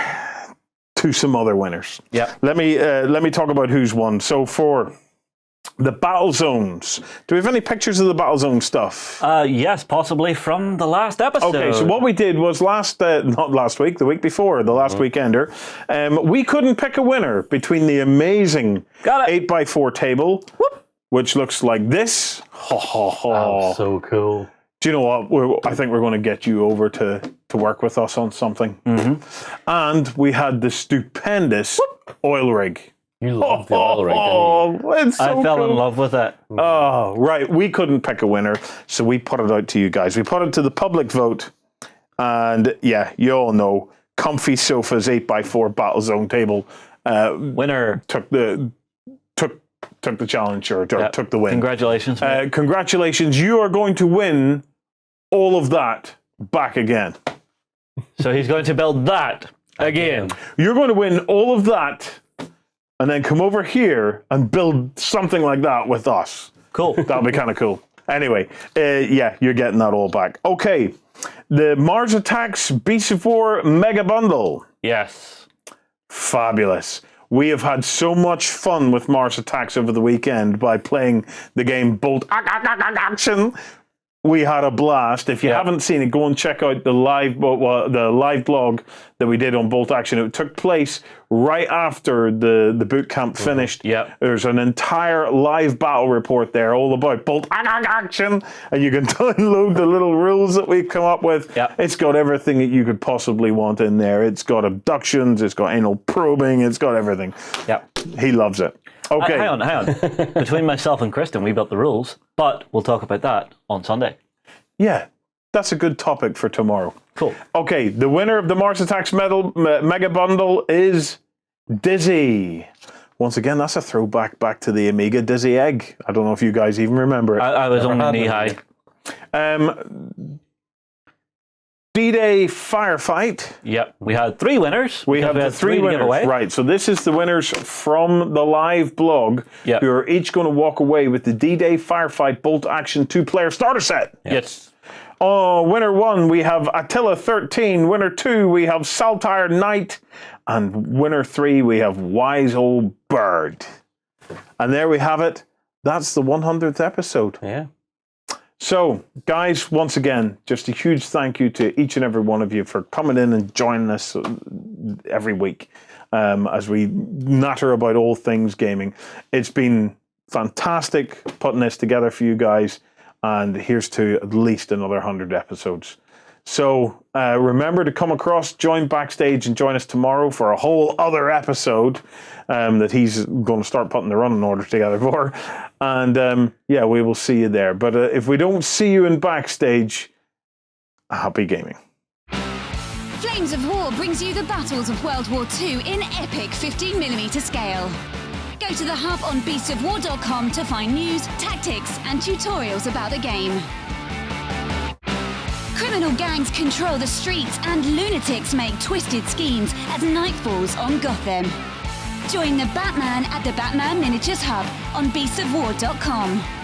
Speaker 2: to some other winners.
Speaker 4: Yeah.
Speaker 2: Let me talk about who's won. So for the battle zones. Do we have any pictures of the battle zone stuff?
Speaker 4: Yes, possibly from the last episode.
Speaker 2: Okay, so what we did was not last week, the week before, the last weekender, we couldn't pick a winner between the amazing 8x4 table, which looks like this.
Speaker 5: Oh, so cool.
Speaker 2: Do you know what? I think we're going to get you over to work with us on something. And we had the stupendous oil rig.
Speaker 5: You love the oil rig, didn't you?
Speaker 2: It's so
Speaker 4: I fell
Speaker 2: cool.
Speaker 4: in love with it.
Speaker 2: Oh, right. We couldn't pick a winner, so we put it out to you guys. We put it to the public vote, and yeah, you all know, comfy sofas, 8x4 battle zone table.
Speaker 4: Winner
Speaker 2: took the challenge or took the win.
Speaker 4: Congratulations.
Speaker 2: Congratulations. You are going to win all of that back again.
Speaker 4: So he's going to build that again.
Speaker 2: You're going to win all of that and then come over here and build something like that with us.
Speaker 4: Cool.
Speaker 2: That'll be kind of cool. Anyway, yeah, you're getting that all back. Okay, the Mars Attacks Beasts of War Mega Bundle.
Speaker 4: Yes.
Speaker 2: Fabulous. We have had so much fun with Mars Attacks over the weekend by playing the game Bolt Action. We had a blast. If you haven't seen it, go and check out the live blog that we did on Bolt Action. It took place right after the boot camp finished.
Speaker 4: Yeah.
Speaker 2: There's an entire live battle report there all about Bolt Action, and you can download the little rules that we've come up with.
Speaker 4: Yeah.
Speaker 2: It's got everything that you could possibly want in there. It's got abductions, it's got anal probing, it's got everything.
Speaker 4: Yeah.
Speaker 2: He loves it. Okay.
Speaker 4: Hang on. Between myself and Kristen, we built the rules, but we'll talk about that on Sunday.
Speaker 2: Yeah, that's a good topic for tomorrow.
Speaker 4: Cool.
Speaker 2: Okay, the winner of the Mars Attacks Mega Bundle is Dizzy. Once again, that's a throwback back to the Amiga Dizzy Egg. I don't know if you guys even remember it.
Speaker 4: I was only knee-high.
Speaker 2: D-Day Firefight.
Speaker 4: Yep, we had 3 winners.
Speaker 2: We have the 3 winners. Right, so this is the winners from the live blog who are each going to walk away with the D-Day Firefight Bolt Action 2-player starter set.
Speaker 4: Yes.
Speaker 2: Winner 1, we have Attila 13. Winner 2, we have Saltire Knight. And winner 3, we have Wise Old Bird. And there we have it. That's the 100th episode.
Speaker 5: Yeah.
Speaker 2: So, guys, once again, just a huge thank you to each and every one of you for coming in and joining us every week as we natter about all things gaming. It's been fantastic putting this together for you guys, and here's to at least another 100 episodes. So remember to come across, join backstage, and join us tomorrow for a whole other episode that he's going to start putting the running order together for. And yeah, we will see you there. But if we don't see you in backstage, happy gaming.
Speaker 1: Flames of War brings you the battles of World War II in epic 15mm scale. Go to the hub on beastsofwar.com to find news, tactics, and tutorials about the game. Criminal gangs control the streets and lunatics make twisted schemes as night falls on Gotham. Join the Batman at the Batman Miniatures Hub on beastsofwar.com.